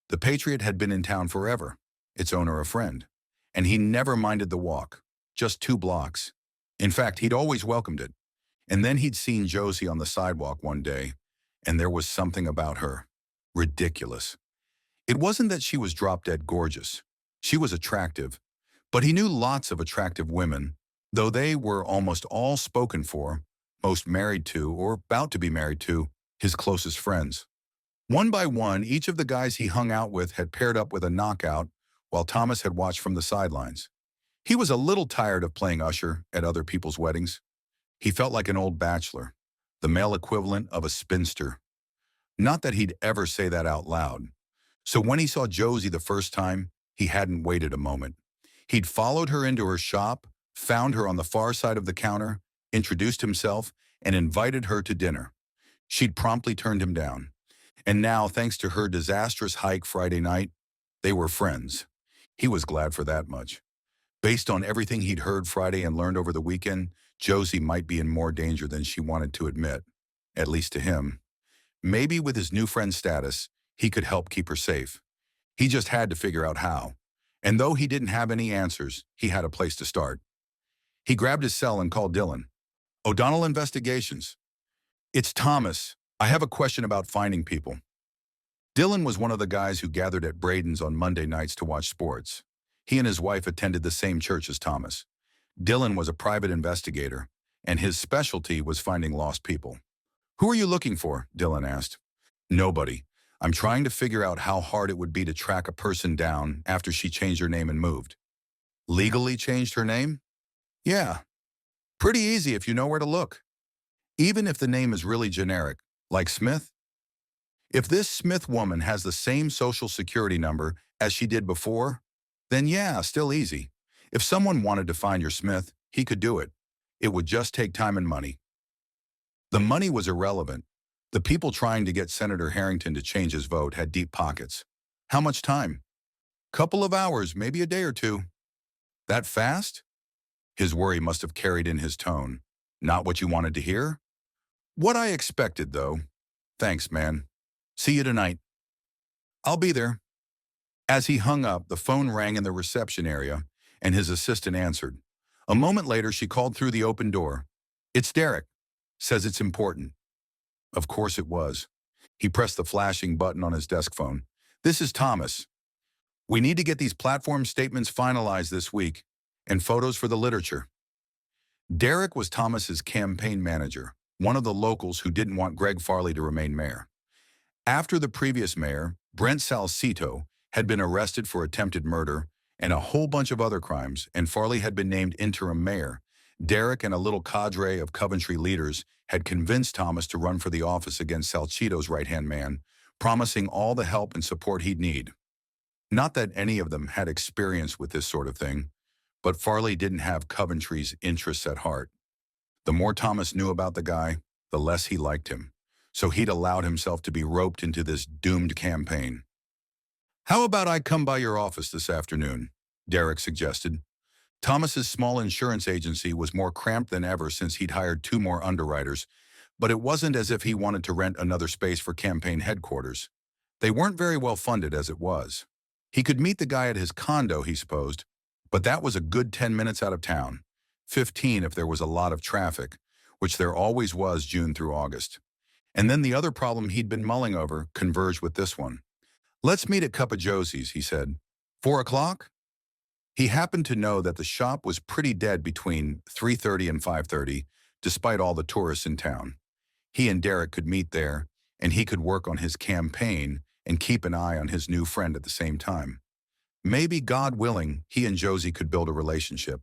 The Patriot had been in town forever, its owner a friend, and he never minded the walk, just 2 blocks. In fact, he'd always welcomed it. And then he'd seen Josie on the sidewalk one day, and there was something about her. Ridiculous. It wasn't that she was drop-dead gorgeous. She was attractive, but he knew lots of attractive women, though they were almost all spoken for, most married to or about to be married to his closest friends. One by one, each of the guys he hung out with had paired up with a knockout, while Thomas had watched from the sidelines. He was a little tired of playing usher at other people's weddings. He felt like an old bachelor, the male equivalent of a spinster. Not that he'd ever say that out loud. So when he saw Josie the first time, he hadn't waited a moment. He'd followed her into her shop, found her on the far side of the counter, introduced himself, and invited her to dinner. She'd promptly turned him down. And now, thanks to her disastrous hike Friday night, they were friends. He was glad for that much. Based on everything he'd heard Friday and learned over the weekend, Josie might be in more danger than she wanted to admit, at least to him. Maybe with his new friend status, he could help keep her safe. He just had to figure out how. And though he didn't have any answers, he had a place to start. He grabbed his cell and called Dylan. O'Donnell Investigations. It's Thomas. I have a question about finding people. Dylan was one of the guys who gathered at Braden's on Monday nights to watch sports. He and his wife attended the same church as Thomas. Dylan was a private investigator, and his specialty was finding lost people. Who are you looking for? Dylan asked. Nobody. I'm trying to figure out how hard it would be to track a person down after she changed her name and moved. Legally changed her name? Yeah. Pretty easy if you know where to look. Even if the name is really generic, like Smith. If this Smith woman has the same social security number as she did before, then yeah, still easy. If someone wanted to find your Smith, he could do it. It would just take time and money. The money was irrelevant. The people trying to get Senator Harrington to change his vote had deep pockets. How much time? Couple of hours, maybe a day or two. That fast? His worry must have carried in his tone. Not what you wanted to hear? What I expected, though. Thanks, man. See you tonight. I'll be there. As he hung up, the phone rang in the reception area, and his assistant answered. A moment later, she called through the open door. It's Derek. Says it's important. Of course it was. He pressed the flashing button on his desk phone. This is Thomas. We need to get these platform statements finalized this week, and photos for the literature. Derek was Thomas's campaign manager, one of the locals who didn't want Greg Farley to remain mayor. After the previous mayor, Brent Salcito, had been arrested for attempted murder and a whole bunch of other crimes, and Farley had been named interim mayor, Derek and a little cadre of Coventry leaders had convinced Thomas to run for the office against Salcito's right-hand man, promising all the help and support he'd need. Not that any of them had experience with this sort of thing, but Farley didn't have Coventry's interests at heart. The more Thomas knew about the guy, the less he liked him, so he'd allowed himself to be roped into this doomed campaign. How about I come by your office this afternoon? Derek suggested. Thomas's small insurance agency was more cramped than ever since he'd hired 2 more underwriters, but it wasn't as if he wanted to rent another space for campaign headquarters. They weren't very well funded as it was. He could meet the guy at his condo, he supposed, but that was a good 10 minutes out of town, 15 if there was a lot of traffic, which there always was June through August. And then the other problem he'd been mulling over converged with this one. Let's meet at Cup of Josie's, he said. 4 o'clock? He happened to know that the shop was pretty dead between 3:30 and 5:30, despite all the tourists in town. He and Derek could meet there, and he could work on his campaign and keep an eye on his new friend at the same time. Maybe, God willing, he and Josie could build a relationship.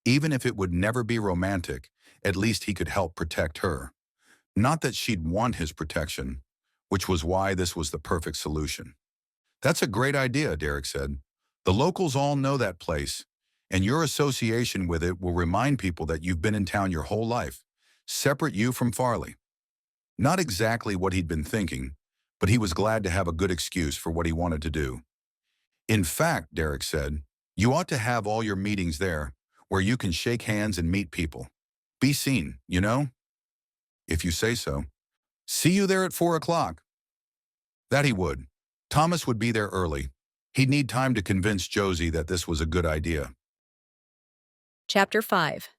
Even if it would never be romantic, at least he could help protect her. Not that she'd want his protection, which was why this was the perfect solution. That's a great idea, Derek said. The locals all know that place, and your association with it will remind people that you've been in town your whole life, separate you from Farley. Not exactly what he'd been thinking, but he was glad to have a good excuse for what he wanted to do. In fact, Derek said, you ought to have all your meetings there, where you can shake hands and meet people. Be seen, you know? If you say so. See you there at 4 o'clock. That he would. Thomas would be there early. He'd need time to convince Josie that this was a good idea. Chapter 5.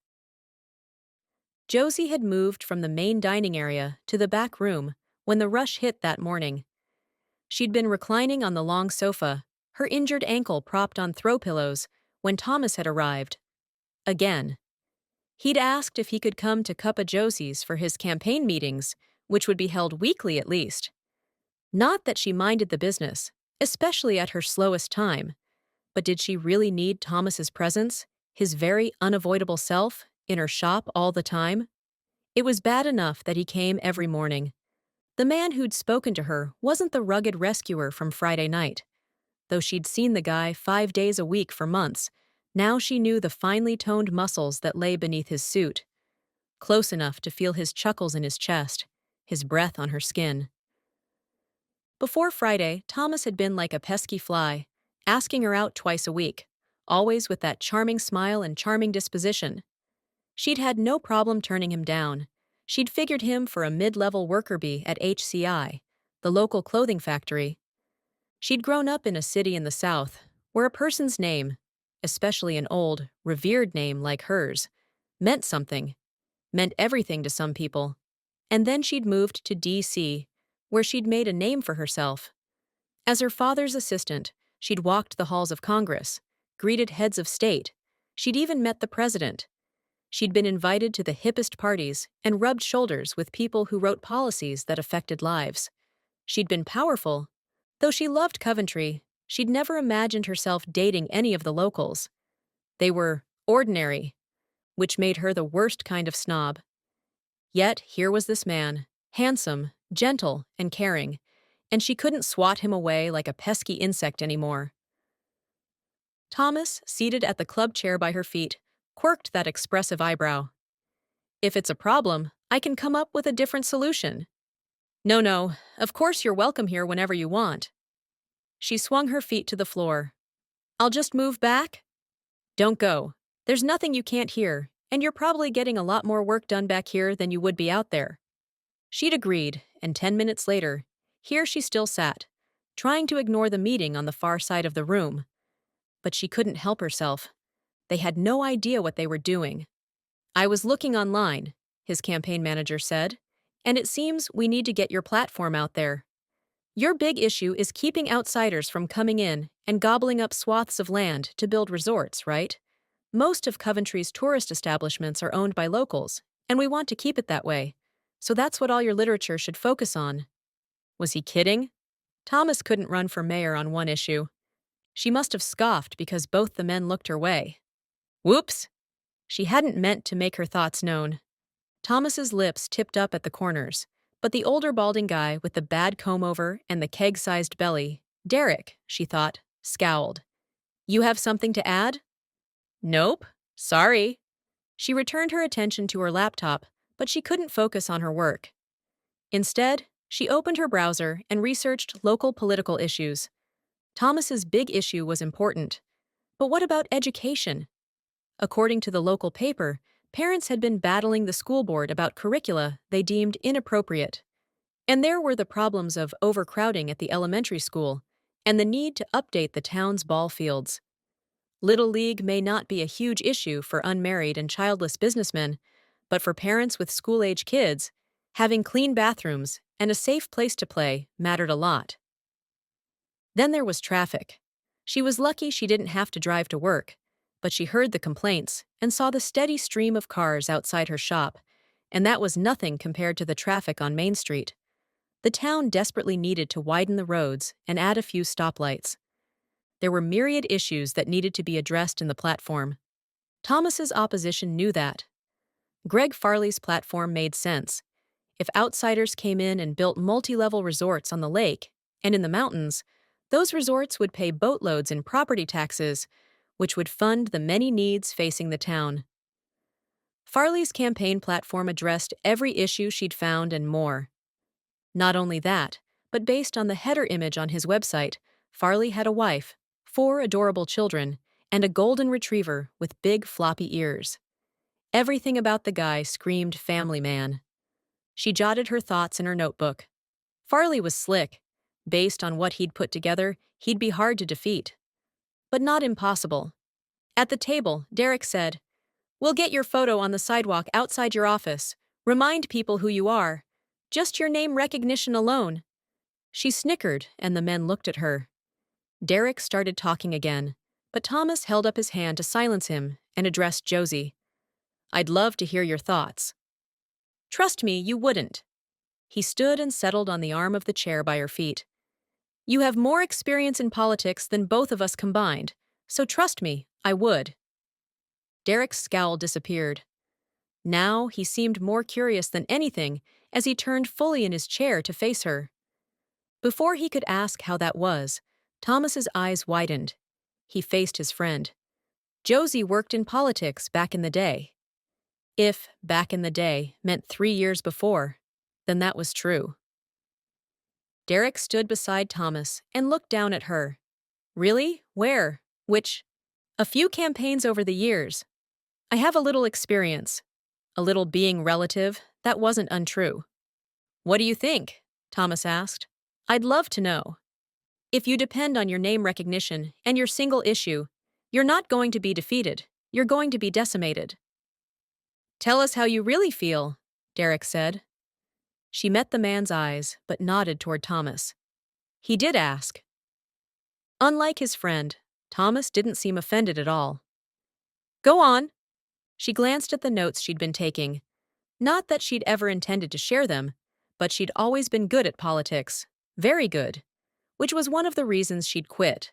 Josie had moved from the main dining area to the back room when the rush hit that morning. She'd been reclining on the long sofa, her injured ankle propped on throw pillows, when Thomas had arrived. Again. He'd asked if he could come to Cup of Josie's for his campaign meetings, which would be held weekly at least. Not that she minded the business, especially at her slowest time, but did she really need Thomas's presence, his very unavoidable self, in her shop all the time? It was bad enough that he came every morning. The man who'd spoken to her wasn't the rugged rescuer from Friday night. Though she'd seen the guy 5 days a week for months, now she knew the finely toned muscles that lay beneath his suit, close enough to feel his chuckles in his chest, his breath on her skin. Before Friday, Thomas had been like a pesky fly, asking her out twice a week, always with that charming smile and charming disposition. She'd had no problem turning him down. She'd figured him for a mid-level worker bee at HCI, the local clothing factory. She'd grown up in a city in the South, where a person's name, especially an old, revered name like hers, meant something, meant everything to some people. And then she'd moved to D.C., where she'd made a name for herself. As her father's assistant, she'd walked the halls of Congress, greeted heads of state. She'd even met the president. She'd been invited to the hippest parties and rubbed shoulders with people who wrote policies that affected lives. She'd been powerful. Though she loved Coventry, she'd never imagined herself dating any of the locals. They were ordinary, which made her the worst kind of snob. Yet here was this man, handsome, gentle, and caring, and she couldn't swat him away like a pesky insect anymore. Thomas, seated at the club chair by her feet, quirked that expressive eyebrow. "If it's a problem, I can come up with a different solution." No, of course you're welcome here whenever you want." She swung her feet to the floor. "I'll just move back?" "Don't go. There's nothing you can't hear, and you're probably getting a lot more work done back here than you would be out there." She'd agreed, and 10 minutes later, here she still sat, trying to ignore the meeting on the far side of the room. But she couldn't help herself. They had no idea what they were doing. "I was looking online," his campaign manager said, "and it seems we need to get your platform out there. Your big issue is keeping outsiders from coming in and gobbling up swaths of land to build resorts, right? Most of Coventry's tourist establishments are owned by locals, and we want to keep it that way. So that's what all your literature should focus on." Was he kidding? Thomas couldn't run for mayor on one issue. She must have scoffed because both the men looked her way. Whoops! She hadn't meant to make her thoughts known. Thomas's lips tipped up at the corners, but the older balding guy with the bad comb-over and the keg-sized belly, Derek, she thought, scowled. "You have something to add?" "Nope. Sorry." She returned her attention to her laptop, but she couldn't focus on her work. Instead, she opened her browser and researched local political issues. Thomas's big issue was important. But what about education? According to the local paper, parents had been battling the school board about curricula they deemed inappropriate. And there were the problems of overcrowding at the elementary school and the need to update the town's ball fields. Little League may not be a huge issue for unmarried and childless businessmen, but for parents with school-age kids, having clean bathrooms and a safe place to play mattered a lot. Then there was traffic. She was lucky she didn't have to drive to work, but she heard the complaints and saw the steady stream of cars outside her shop, and that was nothing compared to the traffic on Main Street. The town desperately needed to widen the roads and add a few stoplights. There were myriad issues that needed to be addressed in the platform. Thomas's opposition knew that. Greg Farley's platform made sense. If outsiders came in and built multi-level resorts on the lake and in the mountains, those resorts would pay boatloads in property taxes, which would fund the many needs facing the town. Farley's campaign platform addressed every issue she'd found and more. Not only that, but based on the header image on his website, Farley had a wife, 4 adorable children, and a golden retriever with big floppy ears. Everything about the guy screamed family man. She jotted her thoughts in her notebook. Farley was slick. Based on what he'd put together, he'd be hard to defeat. But not impossible. At the table, Derek said, "We'll get your photo on the sidewalk outside your office. Remind people who you are. Just your name recognition alone." She snickered, and the men looked at her. Derek started talking again, but Thomas held up his hand to silence him and addressed Josie. "I'd love to hear your thoughts." "Trust me, you wouldn't." He stood and settled on the arm of the chair by her feet. "You have more experience in politics than both of us combined, so trust me, I would." Derek's scowl disappeared. Now he seemed more curious than anything as he turned fully in his chair to face her. Before he could ask how that was, Thomas's eyes widened. He faced his friend. Josie worked in politics back in the day. If back in the day meant 3 years before, then that was true. Derek stood beside Thomas and looked down at her. "Really? Where? Which?" "A few campaigns over the years. I have a little experience. A little being relative, that wasn't untrue." "What do you think?" Thomas asked. "I'd love to know." "If you depend on your name recognition and your single issue, you're not going to be defeated. You're going to be decimated." Tell us how you really feel, Derek said. She met the man's eyes, but nodded toward Thomas. He did ask. Unlike his friend, Thomas didn't seem offended at all. Go on. She glanced at the notes she'd been taking. Not that she'd ever intended to share them, but she'd always been good at politics. Very good. Which was one of the reasons she'd quit.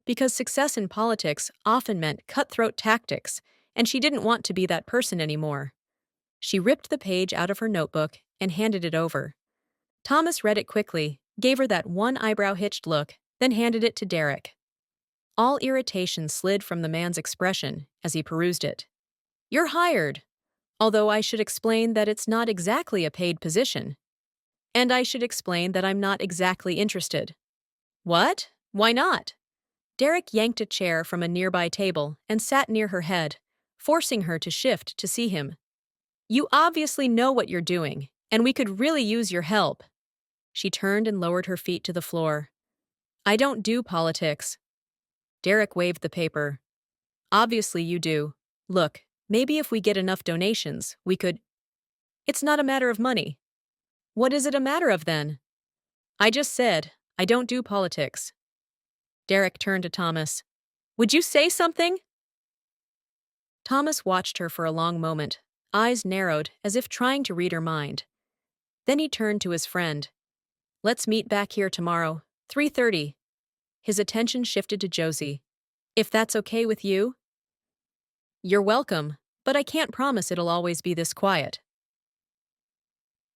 Because success in politics often meant cutthroat tactics, and she didn't want to be that person anymore. She ripped the page out of her notebook and handed it over. Thomas read it quickly, gave her that one eyebrow-hitched look, then handed it to Derek. All irritation slid from the man's expression as he perused it. You're hired. Although I should explain that it's not exactly a paid position. And I should explain that I'm not exactly interested. What? Why not? Derek yanked a chair from a nearby table and sat near her head, forcing her to shift to see him. You obviously know what you're doing, and we could really use your help. She turned and lowered her feet to the floor. I don't do politics. Derek waved the paper. Obviously you do. Look, maybe if we get enough donations, we could… It's not a matter of money. What is it a matter of then? I just said, I don't do politics. Derek turned to Thomas. Would you say something? Thomas watched her for a long moment, eyes narrowed as if trying to read her mind. Then he turned to his friend. Let's meet back here tomorrow, 3:30. His attention shifted to Josie. If that's okay with you? You're welcome, but I can't promise it'll always be this quiet.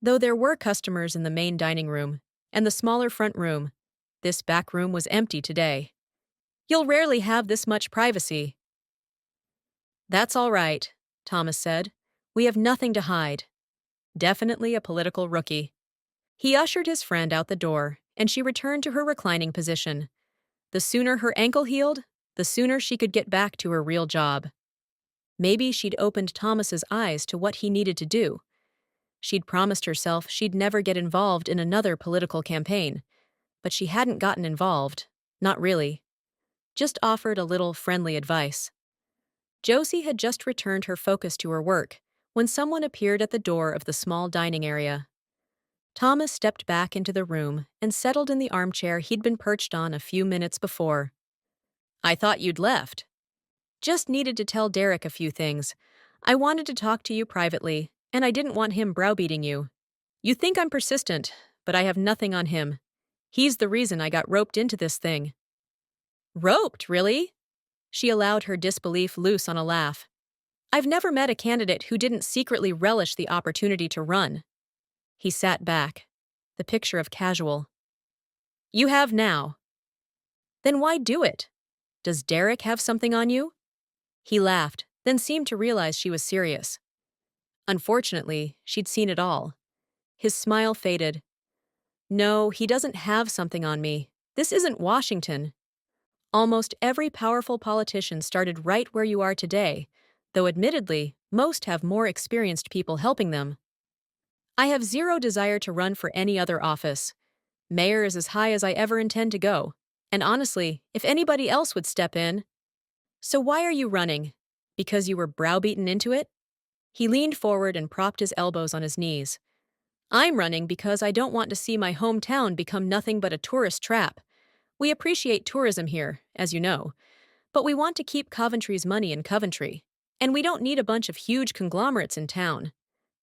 Though there were customers in the main dining room and the smaller front room, this back room was empty today. You'll rarely have this much privacy. That's all right, Thomas said. We have nothing to hide. Definitely a political rookie. He ushered his friend out the door, and she returned to her reclining position. The sooner her ankle healed, the sooner she could get back to her real job. Maybe she'd opened Thomas's eyes to what he needed to do. She'd promised herself she'd never get involved in another political campaign, but she hadn't gotten involved. Not really. Just offered a little friendly advice. Josie had just returned her focus to her work when someone appeared at the door of the small dining area. Thomas stepped back into the room and settled in the armchair he'd been perched on a few minutes before. I thought you'd left. Just needed to tell Derek a few things. I wanted to talk to you privately, and I didn't want him browbeating you. You think I'm persistent, but I have nothing on him. He's the reason I got roped into this thing. Roped, really? She allowed her disbelief loose on a laugh. I've never met a candidate who didn't secretly relish the opportunity to run. He sat back, the picture of casual. You have now. Then why do it? Does Derek have something on you? He laughed, then seemed to realize she was serious. Unfortunately, she'd seen it all. His smile faded. No, he doesn't have something on me. This isn't Washington. Almost every powerful politician started right where you are today, though admittedly, most have more experienced people helping them. I have zero desire to run for any other office. Mayor is as high as I ever intend to go, and honestly, if anybody else would step in… So why are you running? Because you were browbeaten into it? He leaned forward and propped his elbows on his knees. I'm running because I don't want to see my hometown become nothing but a tourist trap. We appreciate tourism here, as you know, but we want to keep Coventry's money in Coventry, and we don't need a bunch of huge conglomerates in town.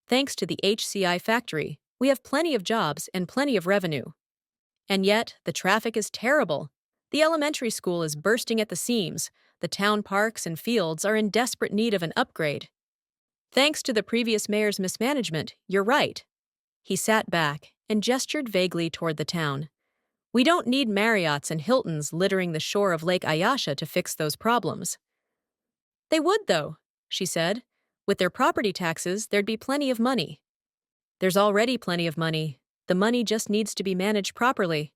Thanks to the HCI factory, we have plenty of jobs and plenty of revenue. And yet, the traffic is terrible. The elementary school is bursting at the seams. The town parks and fields are in desperate need of an upgrade. Thanks to the previous mayor's mismanagement, you're right. He sat back and gestured vaguely toward the town. We don't need Marriotts and Hiltons littering the shore of Lake Ayasha to fix those problems. They would, though, she said. With their property taxes, there'd be plenty of money. There's already plenty of money. The money just needs to be managed properly.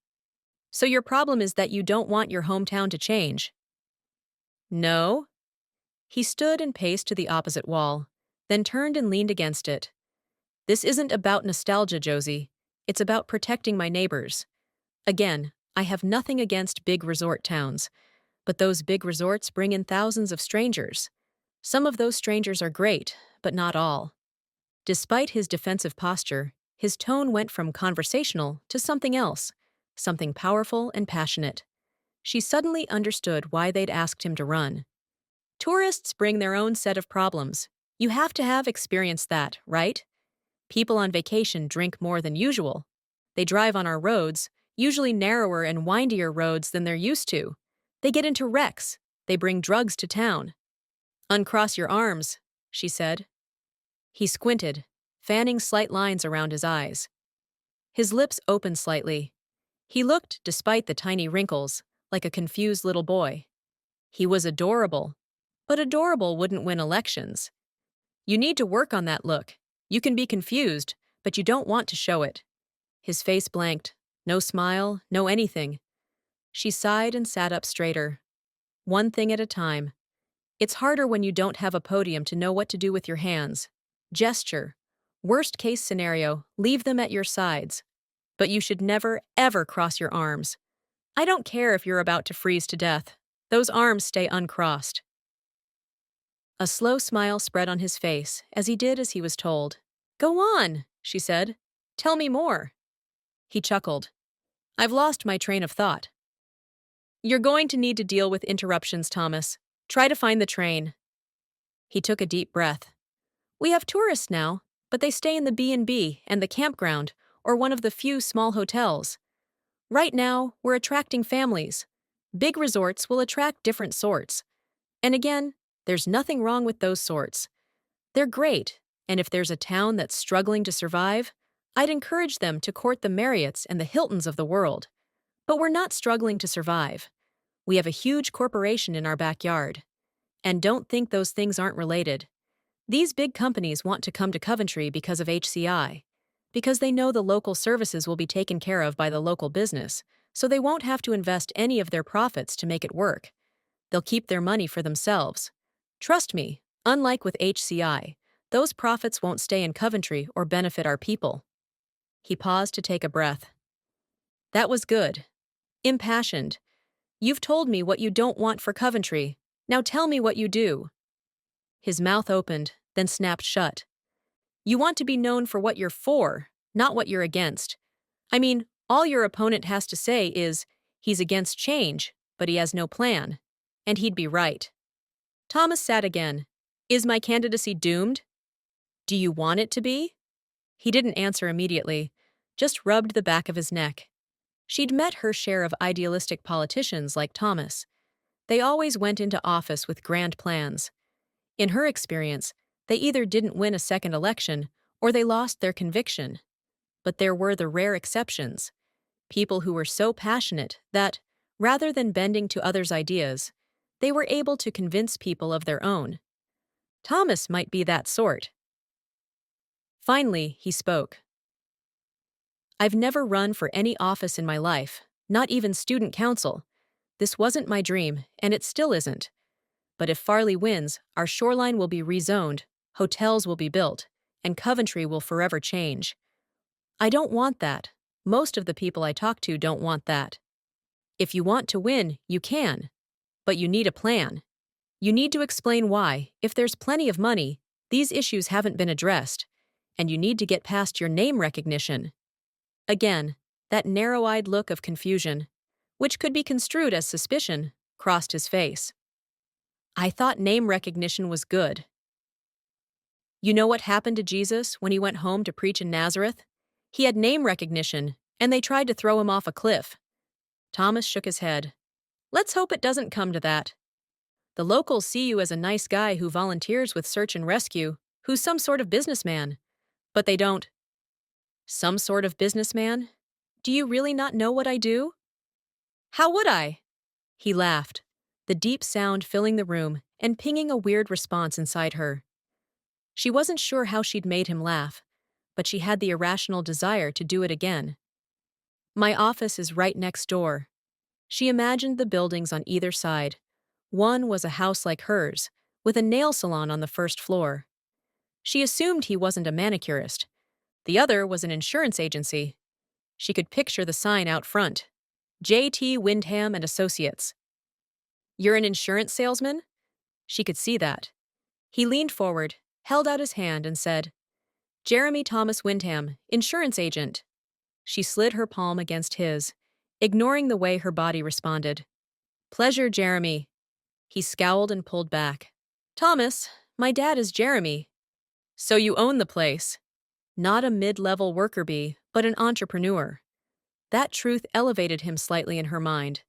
So your problem is that you don't want your hometown to change. No. He stood and paced to the opposite wall, then turned and leaned against it. This isn't about nostalgia, Josie. It's about protecting my neighbors. Again, I have nothing against big resort towns, but those big resorts bring in thousands of strangers. Some of those strangers are great, but not all. Despite his defensive posture, his tone went from conversational to something else, something powerful and passionate. She suddenly understood why they'd asked him to run. Tourists bring their own set of problems. You have to have experienced that, right? People on vacation drink more than usual. They drive on our roads, usually narrower and windier roads than they're used to. They get into wrecks. They bring drugs to town. Uncross your arms, she said. He squinted, fanning slight lines around his eyes. His lips opened slightly. He looked, despite the tiny wrinkles, like a confused little boy. He was adorable, but adorable wouldn't win elections. You need to work on that look. You can be confused, but you don't want to show it. His face blanked. No smile, no anything. She sighed and sat up straighter. One thing at a time. It's harder when you don't have a podium to know what to do with your hands. Gesture. Worst case scenario, leave them at your sides. But you should never, ever cross your arms. I don't care if you're about to freeze to death. Those arms stay uncrossed. A slow smile spread on his face as he did as he was told. Go on, she said. Tell me more. He chuckled. I've lost my train of thought. You're going to need to deal with interruptions, Thomas. Try to find the train. He took a deep breath. We have tourists now, but they stay in the B&B and the campground or one of the few small hotels. Right now, we're attracting families. Big resorts will attract different sorts. And again, there's nothing wrong with those sorts. They're great, and if there's a town that's struggling to survive, I'd encourage them to court the Marriotts and the Hiltons of the world. But we're not struggling to survive. We have a huge corporation in our backyard. And don't think those things aren't related. These big companies want to come to Coventry because of HCI, because they know the local services will be taken care of by the local business, so they won't have to invest any of their profits to make it work. They'll keep their money for themselves. Trust me, unlike with HCI, those profits won't stay in Coventry or benefit our people. He paused to take a breath. That was good. Impassioned. You've told me what you don't want for Coventry. Now tell me what you do. His mouth opened, then snapped shut. You want to be known for what you're for, not what you're against. I mean, all your opponent has to say is, he's against change, but he has no plan. And he'd be right. Thomas sat again. Is my candidacy doomed? Do you want it to be? He didn't answer immediately, just rubbed the back of his neck. She'd met her share of idealistic politicians like Thomas. They always went into office with grand plans. In her experience, they either didn't win a second election or they lost their conviction. But there were the rare exceptions. People who were so passionate that, rather than bending to others' ideas, they were able to convince people of their own. Thomas might be that sort. Finally, he spoke. I've never run for any office in my life, not even student council. This wasn't my dream, and it still isn't. But if Farley wins, our shoreline will be rezoned, hotels will be built, and Coventry will forever change. I don't want that. Most of the people I talk to don't want that. If you want to win, you can. But you need a plan. You need to explain why, if there's plenty of money, these issues haven't been addressed, and you need to get past your name recognition. Again, that narrow-eyed look of confusion, which could be construed as suspicion, crossed his face. I thought name recognition was good. You know what happened to Jesus when he went home to preach in Nazareth? He had name recognition, and they tried to throw him off a cliff. Thomas shook his head. Let's hope it doesn't come to that. The locals see you as a nice guy who volunteers with search and rescue, who's some sort of businessman. But they don't. Some sort of businessman? Do you really not know what I do? How would I? He laughed, the deep sound filling the room and pinging a weird response inside her. She wasn't sure how she'd made him laugh, but she had the irrational desire to do it again. My office is right next door. She imagined the buildings on either side. One was a house like hers, with a nail salon on the first floor. She assumed he wasn't a manicurist. The other was an insurance agency. She could picture the sign out front. J.T. Windham and Associates. You're an insurance salesman? She could see that. He leaned forward, held out his hand and said, "Jeremy Thomas Windham, insurance agent." She slid her palm against his, ignoring the way her body responded. "Pleasure, Jeremy." He scowled and pulled back. "Thomas, my dad is Jeremy." "So you own the place." Not a mid-level worker bee, but an entrepreneur. That truth elevated him slightly in her mind.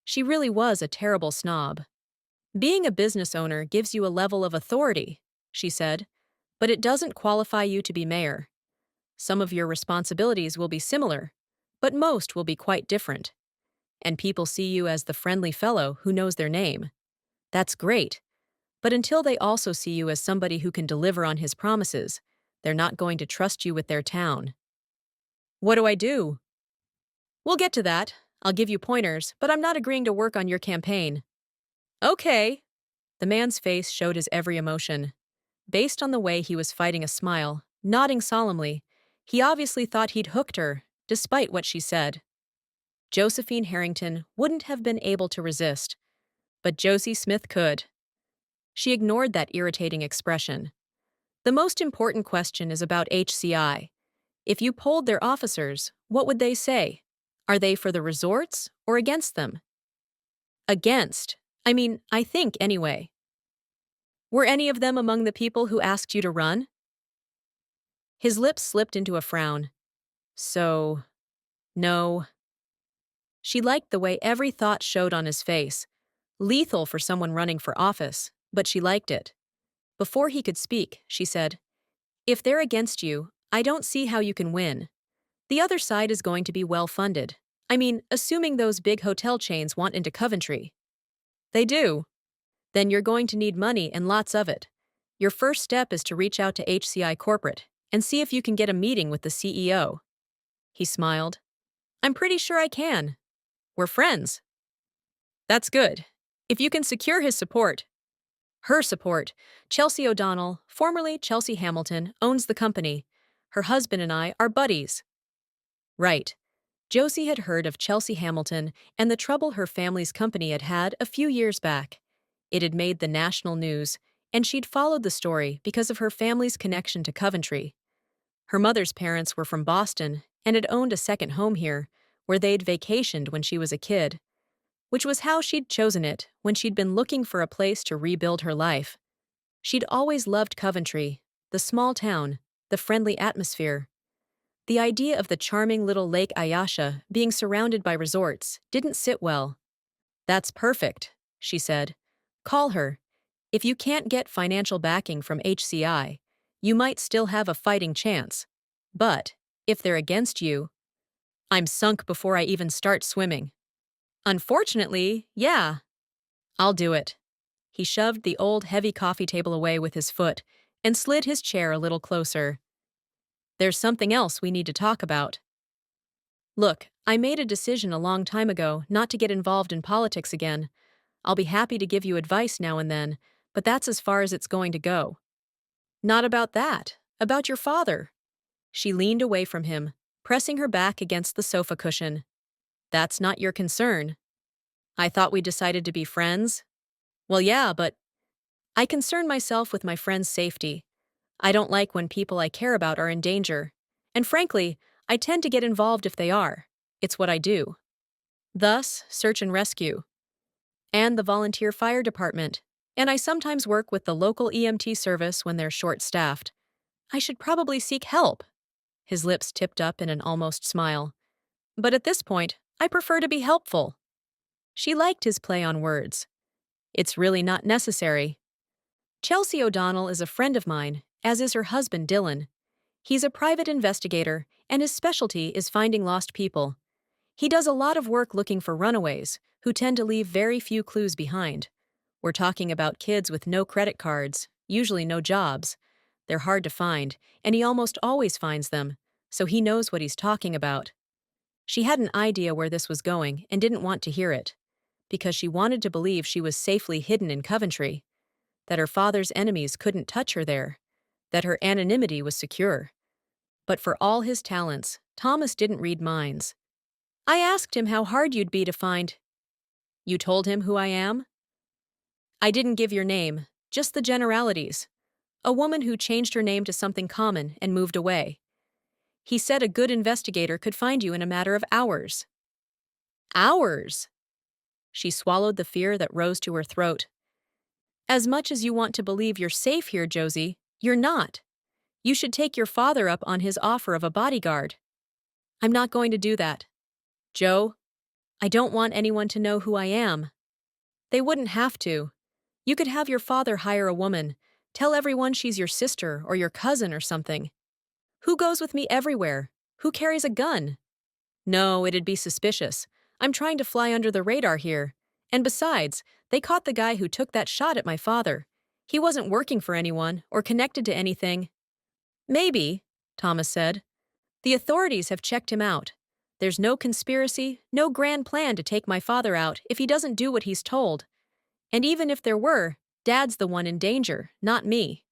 She really was a terrible snob. "Being a business owner gives you a level of authority," she said, "but it doesn't qualify you to be mayor. Some of your responsibilities will be similar, but most will be quite different. And people see you as the friendly fellow who knows their name. That's great, but until they also see you as somebody who can deliver on his promises, they're not going to trust you with their town." "What do I do?" "We'll get to that. I'll give you pointers, but I'm not agreeing to work on your campaign." "Okay." The man's face showed his every emotion. Based on the way he was fighting a smile, nodding solemnly, he obviously thought he'd hooked her, despite what she said. Josephine Harrington wouldn't have been able to resist, but Josie Smith could. She ignored that irritating expression. "The most important question is about HCI. If you polled their officers, what would they say? Are they for the resorts or against them?" "Against. I think anyway." "Were any of them among the people who asked you to run?" His lips slipped into a frown. "So, no." She liked the way every thought showed on his face. Lethal for someone running for office, but she liked it. Before he could speak, she said, "If they're against you, I don't see how you can win. The other side is going to be well-funded. Assuming those big hotel chains want into Coventry." "They do." "Then you're going to need money and lots of it. Your first step is to reach out to HCI Corporate and see if you can get a meeting with the CEO." He smiled. "I'm pretty sure I can. We're friends." "That's good. If you can secure his support." "Her support. Chelsea O'Donnell, formerly Chelsea Hamilton, owns the company. Her husband and I are buddies." Right. Josie had heard of Chelsea Hamilton and the trouble her family's company had had a few years back. It had made the national news, and she'd followed the story because of her family's connection to Coventry. Her mother's parents were from Boston and had owned a second home here, where they'd vacationed when she was a kid, which was how she'd chosen it when she'd been looking for a place to rebuild her life. She'd always loved Coventry, the small town, the friendly atmosphere. The idea of the charming little Lake Ayasha being surrounded by resorts didn't sit well. "That's perfect," she said. "Call her. If you can't get financial backing from HCI, you might still have a fighting chance. But if they're against you..." "I'm sunk before I even start swimming." "Unfortunately, yeah." "I'll do it." He shoved the old heavy coffee table away with his foot and slid his chair a little closer. "There's something else we need to talk about." "Look, I made a decision a long time ago not to get involved in politics again. I'll be happy to give you advice now and then, but that's as far as it's going to go." "Not about that. About your father." She leaned away from him, pressing her back against the sofa cushion. "That's not your concern." "I thought we decided to be friends." "Well, yeah, but I concern myself with my friends' safety. I don't like when people I care about are in danger. And frankly, I tend to get involved if they are. It's what I do." "Thus, search and rescue." "And the volunteer fire department. And I sometimes work with the local EMT service when they're short-staffed. I should probably seek help." His lips tipped up in an almost smile. "But at this point, I prefer to be helpful." She liked his play on words. "It's really not necessary." "Chelsea O'Donnell is a friend of mine, as is her husband Dylan. He's a private investigator, and his specialty is finding lost people. He does a lot of work looking for runaways, who tend to leave very few clues behind. We're talking about kids with no credit cards, usually no jobs. They're hard to find, and he almost always finds them, so he knows what he's talking about." She had an idea where this was going and didn't want to hear it, because she wanted to believe she was safely hidden in Coventry, that her father's enemies couldn't touch her there, that her anonymity was secure. But for all his talents, Thomas didn't read minds. "I asked him how hard you'd be to find." "You told him who I am?" "I didn't give your name, just the generalities. A woman who changed her name to something common and moved away. He said a good investigator could find you in a matter of hours. Hours! She swallowed the fear that rose to her throat. As much as you want to believe you're safe here, Josie, you're not. You should take your father up on his offer of a bodyguard. I'm not going to do that. Joe, I don't want anyone to know who I am. They wouldn't have to. You could have your father hire a woman. Tell everyone she's your sister or your cousin or something. Who goes with me everywhere? Who carries a gun? No, it'd be suspicious. I'm trying to fly under the radar here. And besides, they caught the guy who took that shot at my father. He wasn't working for anyone or connected to anything. Maybe, Thomas said. The authorities have checked him out. There's no conspiracy, no grand plan to take my father out if he doesn't do what he's told. And even if there were, Dad's the one in danger, not me.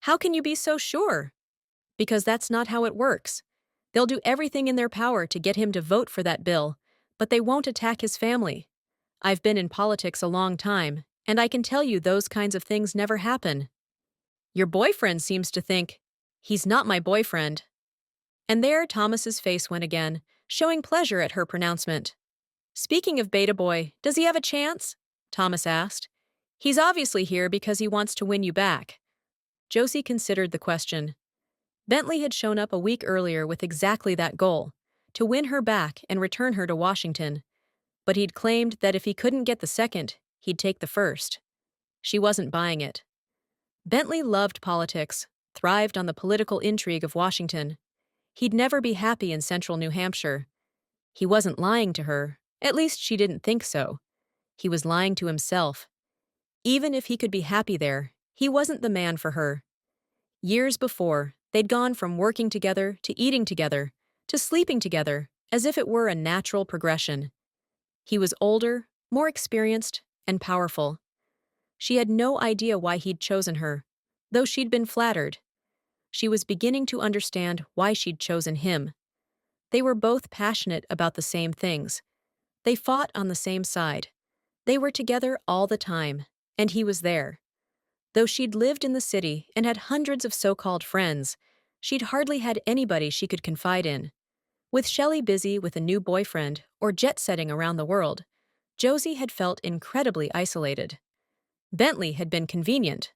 How can you be so sure? Because that's not how it works. They'll do everything in their power to get him to vote for that bill, but they won't attack his family. I've been in politics a long time, and I can tell you those kinds of things never happen. Your boyfriend seems to think, he's not my boyfriend. And there Thomas's face went again, showing pleasure at her pronouncement. Speaking of Beta Boy, does he have a chance? Thomas asked. He's obviously here because he wants to win you back. Josie considered the question. Bentley had shown up a week earlier with exactly that goal, to win her back and return her to Washington. But he'd claimed that if he couldn't get the second, he'd take the first. She wasn't buying it. Bentley loved politics, thrived on the political intrigue of Washington. He'd never be happy in central New Hampshire. He wasn't lying to her, at least she didn't think so. He was lying to himself. Even if he could be happy there, he wasn't the man for her. Years before, they'd gone from working together to eating together to sleeping together as if it were a natural progression. He was older, more experienced, and powerful. She had no idea why he'd chosen her, though she'd been flattered. She was beginning to understand why she'd chosen him. They were both passionate about the same things. They fought on the same side. They were together all the time, and he was there. Though she'd lived in the city and had hundreds of so-called friends, she'd hardly had anybody she could confide in. With Shelley busy with a new boyfriend or jet-setting around the world, Josie had felt incredibly isolated. Bentley had been convenient,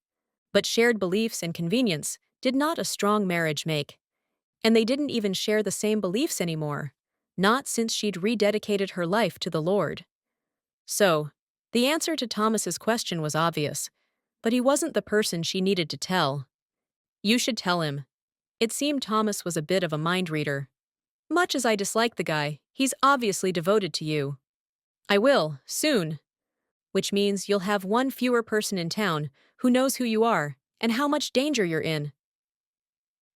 but shared beliefs and convenience did not a strong marriage make. And they didn't even share the same beliefs anymore, not since she'd rededicated her life to the Lord. So, the answer to Thomas's question was obvious, but he wasn't the person she needed to tell. You should tell him. It seemed Thomas was a bit of a mind reader. Much as I dislike the guy, he's obviously devoted to you. I will, soon. Which means you'll have one fewer person in town who knows who you are and how much danger you're in.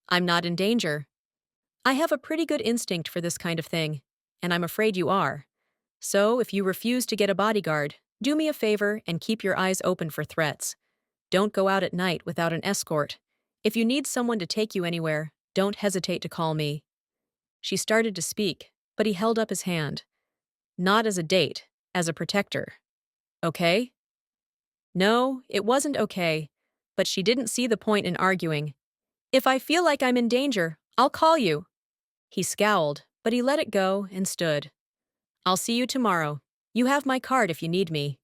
I'm not in danger. I have a pretty good instinct for this kind of thing, and I'm afraid you are. So if you refuse to get a bodyguard, do me a favor and keep your eyes open for threats. Don't go out at night without an escort. If you need someone to take you anywhere, don't hesitate to call me. She started to speak, but he held up his hand. Not as a date, as a protector. Okay? No, it wasn't okay, but she didn't see the point in arguing. If I feel like I'm in danger, I'll call you. He scowled, but he let it go and stood. I'll see you tomorrow. You have my card if you need me.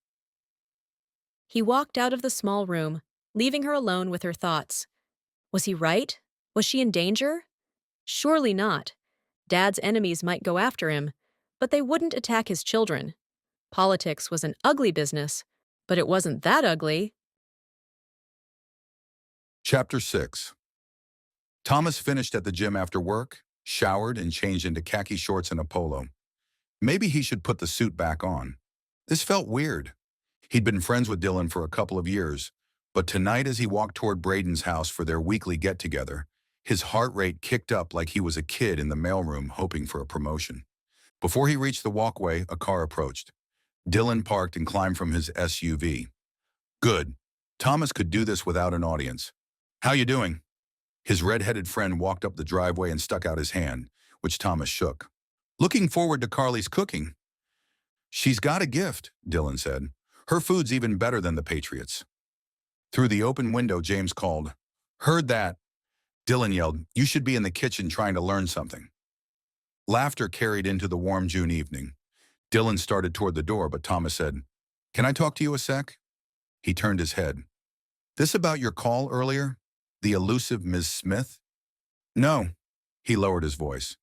He walked out of the small room, leaving her alone with her thoughts. Was he right? Was she in danger? Surely not. Dad's enemies might go after him, but they wouldn't attack his children. Politics was an ugly business, but it wasn't that ugly. Chapter 6. Thomas finished at the gym after work, showered, and changed into khaki shorts and a polo. Maybe he should put the suit back on. This felt weird. He'd been friends with Dylan for a couple of years, but tonight as he walked toward Braden's house for their weekly get-together, his heart rate kicked up like he was a kid in the mailroom hoping for a promotion. Before he reached the walkway, a car approached. Dylan parked and climbed from his SUV. Good. Thomas could do this without an audience. How you doing? His red-headed friend walked up the driveway and stuck out his hand, which Thomas shook. Looking forward to Carly's cooking. She's got a gift, Dylan said. Her food's even better than the Patriots. Through the open window, James called. "Heard that." Dylan yelled, "You should be in the kitchen trying to learn something." Laughter carried into the warm June evening. Dylan started toward the door, but Thomas said, "Can I talk to you a sec?" He turned his head. "This about your call earlier? The elusive Ms. Smith?" "No." He lowered his voice.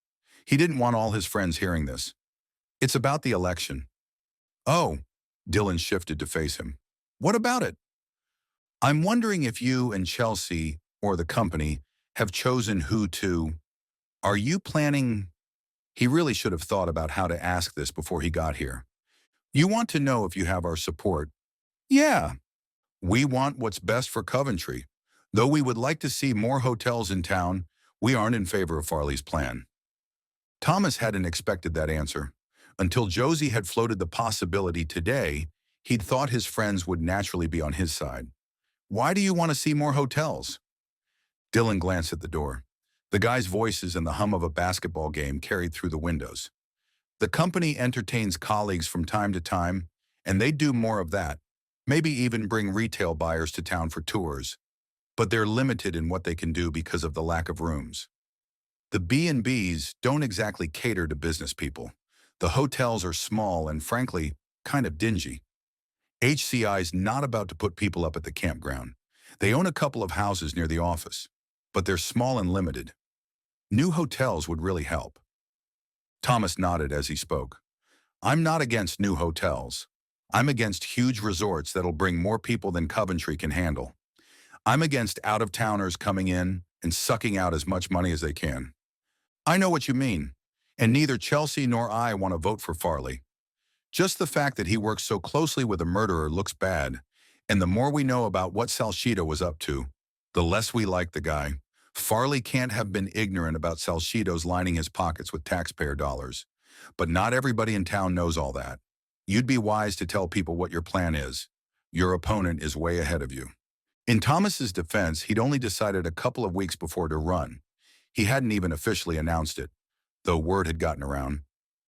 He didn't want all his friends hearing this. "It's about the election." "Oh." Dylan shifted to face him. "What about it?" "I'm wondering if you and Chelsea, or the company, have chosen who to... Are you planning..." He really should have thought about how to ask this before he got here. "You want to know if you have our support?" "Yeah. We want what's best for Coventry. Though we would like to see more hotels in town, we aren't in favor of Farley's plan." Thomas hadn't expected that answer. Until Josie had floated the possibility today, he'd thought his friends would naturally be on his side. "Why do you want to see more hotels?" Dylan glanced at the door. The guys' voices and the hum of a basketball game carried through the windows. "The company entertains colleagues from time to time, and they do more of that. Maybe even bring retail buyers to town for tours. But they're limited in what they can do because of the lack of rooms. The B&Bs don't exactly cater to business people. The hotels are small and, frankly, kind of dingy. HCI's not about to put people up at the campground. They own a couple of houses near the office, but they're small and limited. New hotels would really help." Thomas nodded as he spoke. "I'm not against new hotels. I'm against huge resorts that'll bring more people than Coventry can handle. I'm against out-of-towners coming in and sucking out as much money as they can." "I know what you mean, and neither Chelsea nor I want to vote for Farley. Just the fact that he works so closely with a murderer looks bad, and the more we know about what Salcedo was up to, the less we like the guy. Farley can't have been ignorant about Salcedo's lining his pockets with taxpayer dollars. But not everybody in town knows all that. You'd be wise to tell people what your plan is. Your opponent is way ahead of you." In Thomas's defense, he'd only decided a couple of weeks before to run. He hadn't even officially announced it, though word had gotten around.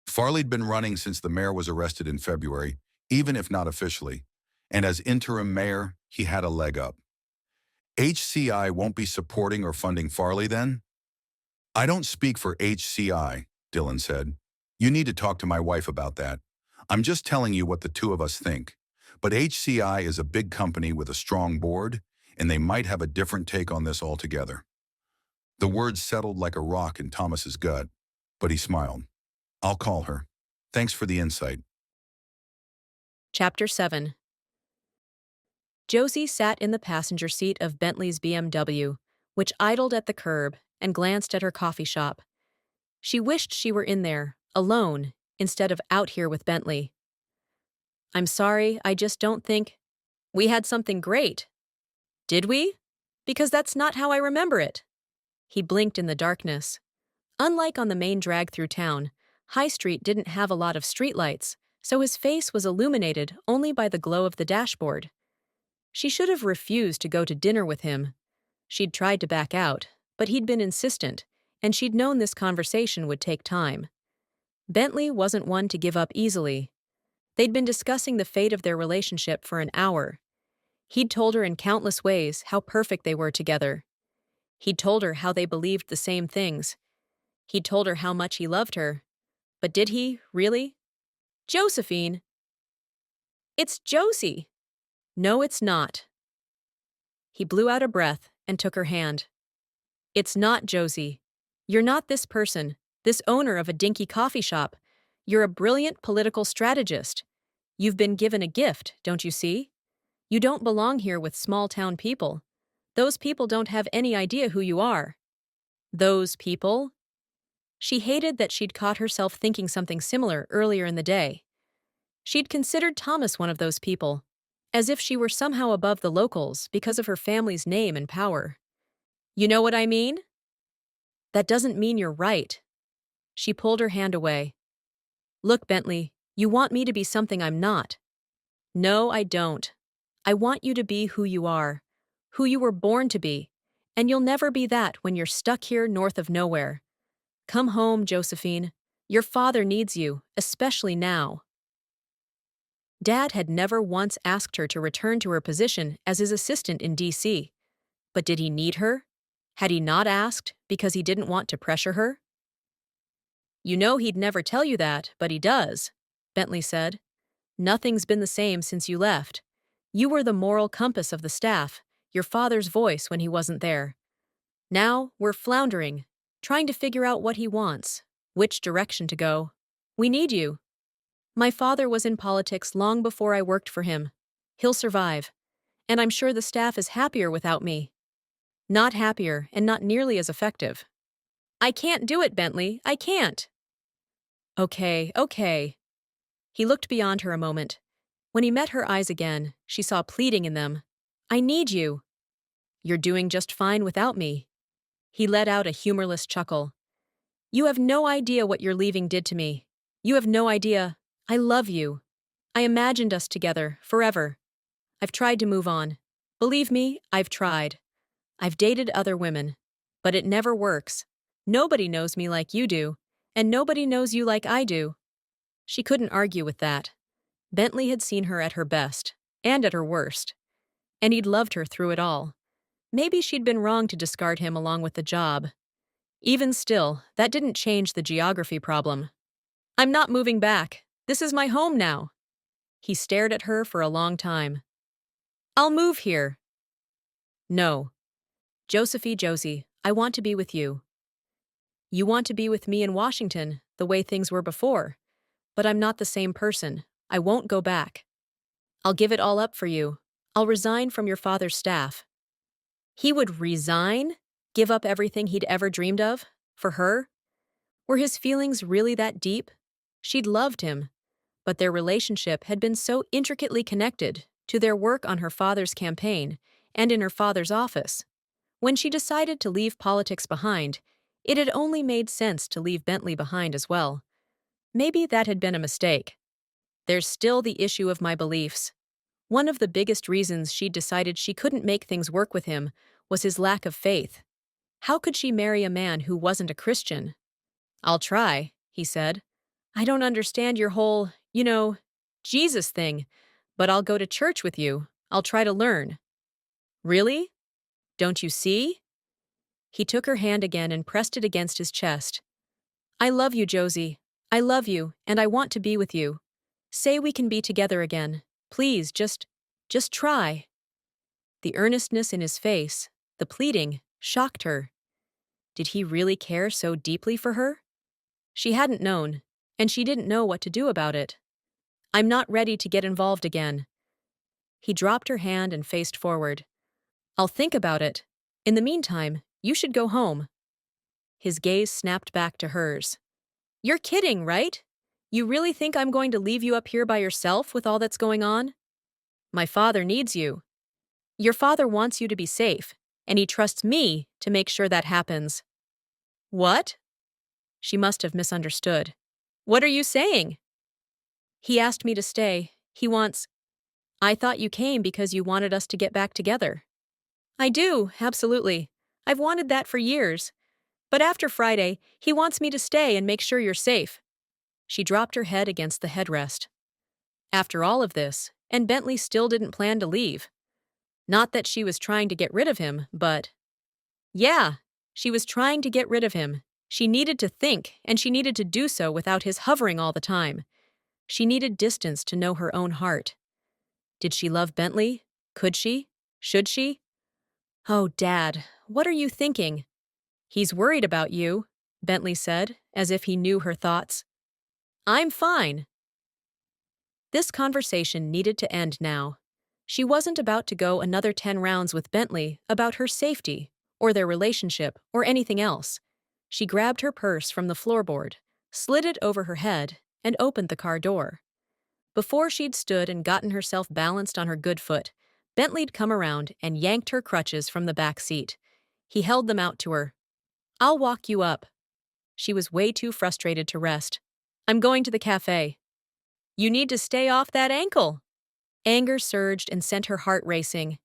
Farley'd been running since the mayor was arrested in February, even if not officially, and as interim mayor, he had a leg up. "HCI won't be supporting or funding Farley then?" "I don't speak for HCI, Dylan said. "You need to talk to my wife about that. I'm just telling you what the two of us think. But HCI is a big company with a strong board, and they might have a different take on this altogether." The words settled like a rock in Thomas's gut, but he smiled. "I'll call her. Thanks for the insight." Chapter 7. Josie sat in the passenger seat of Bentley's BMW, which idled at the curb, and glanced at her coffee shop. She wished she were in there, alone, instead of out here with Bentley. "I'm sorry, I just don't think... We had something great." "Did we? Because that's not how I remember it." He blinked in the darkness. Unlike on the main drag through town, High Street didn't have a lot of streetlights, so his face was illuminated only by the glow of the dashboard. She should have refused to go to dinner with him. She'd tried to back out, but he'd been insistent, and she'd known this conversation would take time. Bentley wasn't one to give up easily. They'd been discussing the fate of their relationship for an hour. He'd told her in countless ways how perfect they were together. He'd told her how they believed the same things. He'd told her how much he loved her. But did he, really? "Josephine!" "It's Josie!" "No, it's not." He blew out a breath and took her hand. "It's not, Josie. You're not this person, this owner of a dinky coffee shop. You're a brilliant political strategist. You've been given a gift, don't you see? You don't belong here with small-town people. Those people don't have any idea who you are." "Those people?" She hated that she'd caught herself thinking something similar earlier in the day. She'd considered Thomas one of those people, as if she were somehow above the locals because of her family's name and power. "You know what I mean?" "That doesn't mean you're right." She pulled her hand away. "Look, Bentley, you want me to be something I'm not." "No, I don't. I want you to be who you are, who you were born to be, and you'll never be that when you're stuck here north of nowhere. Come home, Josephine. Your father needs you, especially now." Dad had never once asked her to return to her position as his assistant in D.C. But did he need her? Had he not asked because he didn't want to pressure her? You know he'd never tell you that, but he does, Bentley said. Nothing's been the same since you left. You were the moral compass of the staff, your father's voice when he wasn't there. Now we're floundering, trying to figure out what he wants, which direction to go. We need you. My father was in politics long before I worked for him. He'll survive. And I'm sure the staff is happier without me. Not happier and not nearly as effective. I can't do it, Bentley. I can't. Okay. He looked beyond her a moment. When he met her eyes again, she saw pleading in them. I need you. You're doing just fine without me. He let out a humorless chuckle. You have no idea what your leaving did to me. You have no idea. I love you. I imagined us together, forever. I've tried to move on. Believe me, I've tried. I've dated other women. But it never works. Nobody knows me like you do, and nobody knows you like I do. She couldn't argue with that. Bentley had seen her at her best, and at her worst. And he'd loved her through it all. Maybe she'd been wrong to discard him along with the job. Even still, that didn't change the geography problem. I'm not moving back. This is my home now. He stared at her for a long time. I'll move here. No. Josie, I want to be with you. You want to be with me in Washington, the way things were before. But I'm not the same person. I won't go back. I'll give it all up for you. I'll resign from your father's staff. He would resign? Give up everything he'd ever dreamed of? For her? Were his feelings really that deep? She'd loved him. But their relationship had been so intricately connected to their work on her father's campaign and in her father's office. When she decided to leave politics behind, it had only made sense to leave Bentley behind as well. Maybe that had been a mistake. There's still the issue of my beliefs. One of the biggest reasons she'd decided she couldn't make things work with him was his lack of faith. How could she marry a man who wasn't a Christian? I'll try, he said. I don't understand your whole, Jesus thing, but I'll go to church with you. I'll try to learn. Really? Don't you see? He took her hand again and pressed it against his chest. I love you, Josie. I love you, and I want to be with you. Say we can be together again. Please, just try. The earnestness in his face, the pleading, shocked her. Did he really care so deeply for her? She hadn't known, and she didn't know what to do about it. I'm not ready to get involved again. He dropped her hand and faced forward. I'll think about it. In the meantime, you should go home. His gaze snapped back to hers. You're kidding, right? You really think I'm going to leave you up here by yourself with all that's going on? My father needs you. Your father wants you to be safe, and he trusts me to make sure that happens. What? She must have misunderstood. What are you saying? He asked me to stay. He wants... I thought you came because you wanted us to get back together. I do, absolutely. I've wanted that for years. But after Friday, he wants me to stay and make sure you're safe. She dropped her head against the headrest. After all of this, and Bentley still didn't plan to leave. Not that she was trying to get rid of him, but... Yeah, she was trying to get rid of him. She needed to think, and she needed to do so without his hovering all the time. She needed distance to know her own heart. Did she love Bentley? Could she? Should she? Oh, Dad, what are you thinking? He's worried about you, Bentley said, as if he knew her thoughts. I'm fine. This conversation needed to end now. She wasn't about to go another 10 rounds with Bentley about her safety, or their relationship, or anything else. She grabbed her purse from the floorboard, slid it over her head, and opened the car door. Before she'd stood and gotten herself balanced on her good foot, Bentley'd come around and yanked her crutches from the back seat. He held them out to her. I'll walk you up. She was way too frustrated to rest. I'm going to the café. You need to stay off that ankle. Anger surged and sent her heart racing.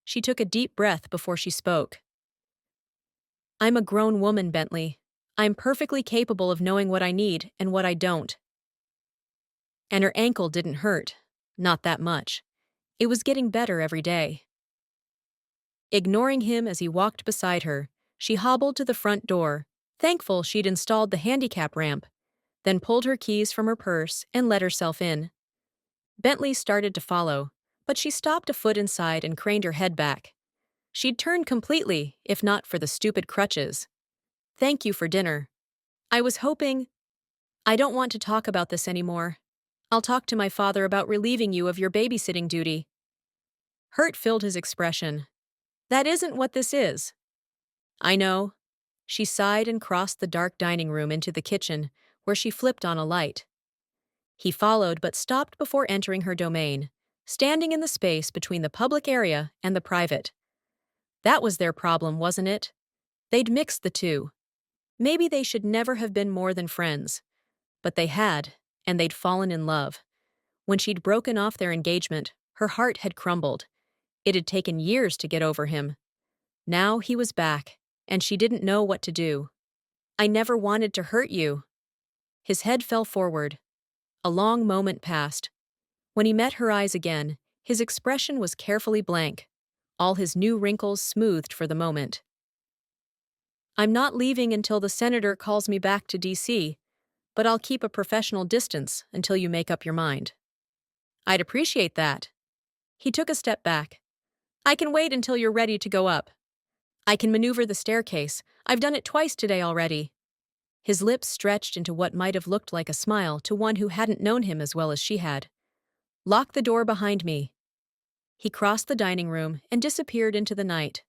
She took a deep breath before she spoke. I'm a grown woman, Bentley. I'm perfectly capable of knowing what I need and what I don't. And her ankle didn't hurt. Not that much. It was getting better every day. Ignoring him as he walked beside her, she hobbled to the front door, thankful she'd installed the handicap ramp, then pulled her keys from her purse and let herself in. Bentley started to follow, but she stopped a foot inside and craned her head back. She'd turned completely, if not for the stupid crutches. "Thank you for dinner. I was hoping—" "I don't want to talk about this anymore. I'll talk to my father about relieving you of your babysitting duty." Hurt filled his expression. "That isn't what this is." "I know." She sighed and crossed the dark dining room into the kitchen, where she flipped on a light. He followed but stopped before entering her domain, standing in the space between the public area and the private. That was their problem, wasn't it? They'd mixed the two. Maybe they should never have been more than friends. But they had, and they'd fallen in love. When she'd broken off their engagement, her heart had crumbled. It had taken years to get over him. Now he was back, and she didn't know what to do. "I never wanted to hurt you." His head fell forward. A long moment passed. When he met her eyes again, his expression was carefully blank, all his new wrinkles smoothed for the moment. "I'm not leaving until the senator calls me back to D.C., but I'll keep a professional distance until you make up your mind." "I'd appreciate that." He took a step back. "I can wait until you're ready to go up. I can maneuver the staircase. I've done it twice today already." His lips stretched into what might have looked like a smile to one who hadn't known him as well as she had. "Lock the door behind me." He crossed the dining room and disappeared into the night.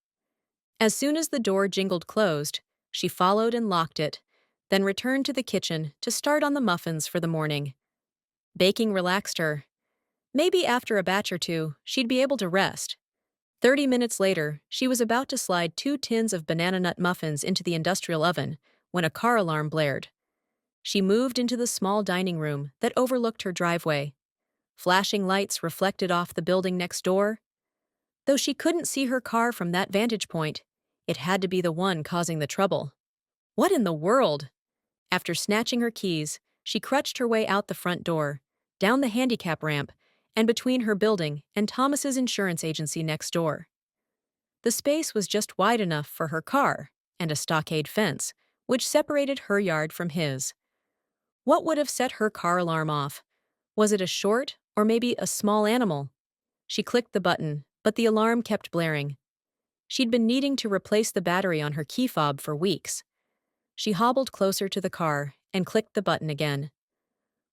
As soon as the door jingled closed, she followed and locked it, then returned to the kitchen to start on the muffins for the morning. Baking relaxed her. Maybe after a batch or two, she'd be able to rest. 30 minutes later, she was about to slide 2 tins of banana nut muffins into the industrial oven when a car alarm blared. She moved into the small dining room that overlooked her driveway. Flashing lights reflected off the building next door. Though she couldn't see her car from that vantage point, it had to be the one causing the trouble. What in the world? After snatching her keys, she crutched her way out the front door, down the handicap ramp, and between her building and Thomas's insurance agency next door. The space was just wide enough for her car and a stockade fence, which separated her yard from his. What would have set her car alarm off? Was it a short or maybe a small animal? She clicked the button, but the alarm kept blaring. She'd been needing to replace the battery on her key fob for weeks. She hobbled closer to the car and clicked the button again.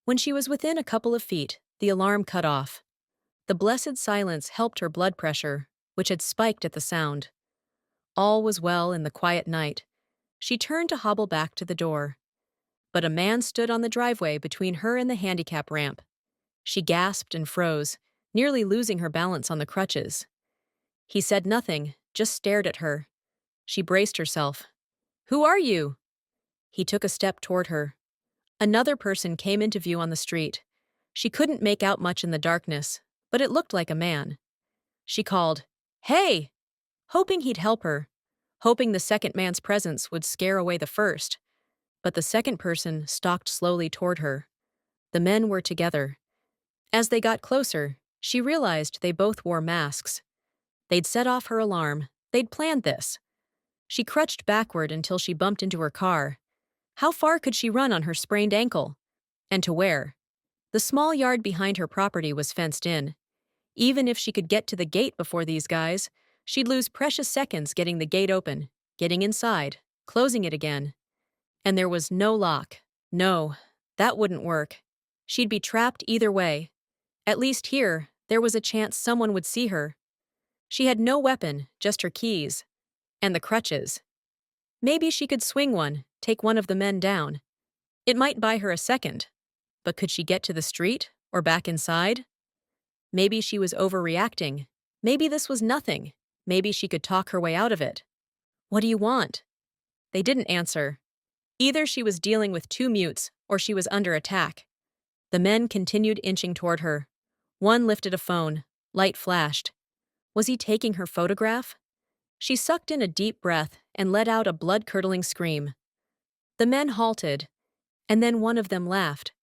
When she was within a couple of feet, the alarm cut off. The blessed silence helped her blood pressure, which had spiked at the sound. All was well in the quiet night. She turned to hobble back to the door. But a man stood on the driveway between her and the handicap ramp. She gasped and froze, nearly losing her balance on the crutches. He said nothing, just stared at her. She braced herself. "Who are you?" He took a step toward her. Another person came into view on the street. She couldn't make out much in the darkness, but it looked like a man. She called, "Hey!" hoping he'd help her, hoping the second man's presence would scare away the first. But the second person stalked slowly toward her. The men were together. As they got closer, she realized they both wore masks. They'd set off her alarm. They'd planned this. She crutched backward until she bumped into her car. How far could she run on her sprained ankle? And to where? The small yard behind her property was fenced in. Even if she could get to the gate before these guys, she'd lose precious seconds getting the gate open, getting inside, closing it again. And there was no lock. No, that wouldn't work. She'd be trapped either way. At least here, there was a chance someone would see her. She had no weapon, just her keys. And the crutches. Maybe she could swing one, take one of the men down. It might buy her a second. But could she get to the street or back inside? Maybe she was overreacting. Maybe this was nothing. Maybe she could talk her way out of it. "What do you want?" They didn't answer. Either she was dealing with 2 mutes or she was under attack. The men continued inching toward her. One lifted a phone. Light flashed. Was he taking her photograph? She sucked in a deep breath and let out a blood-curdling scream. The men halted, and then one of them laughed.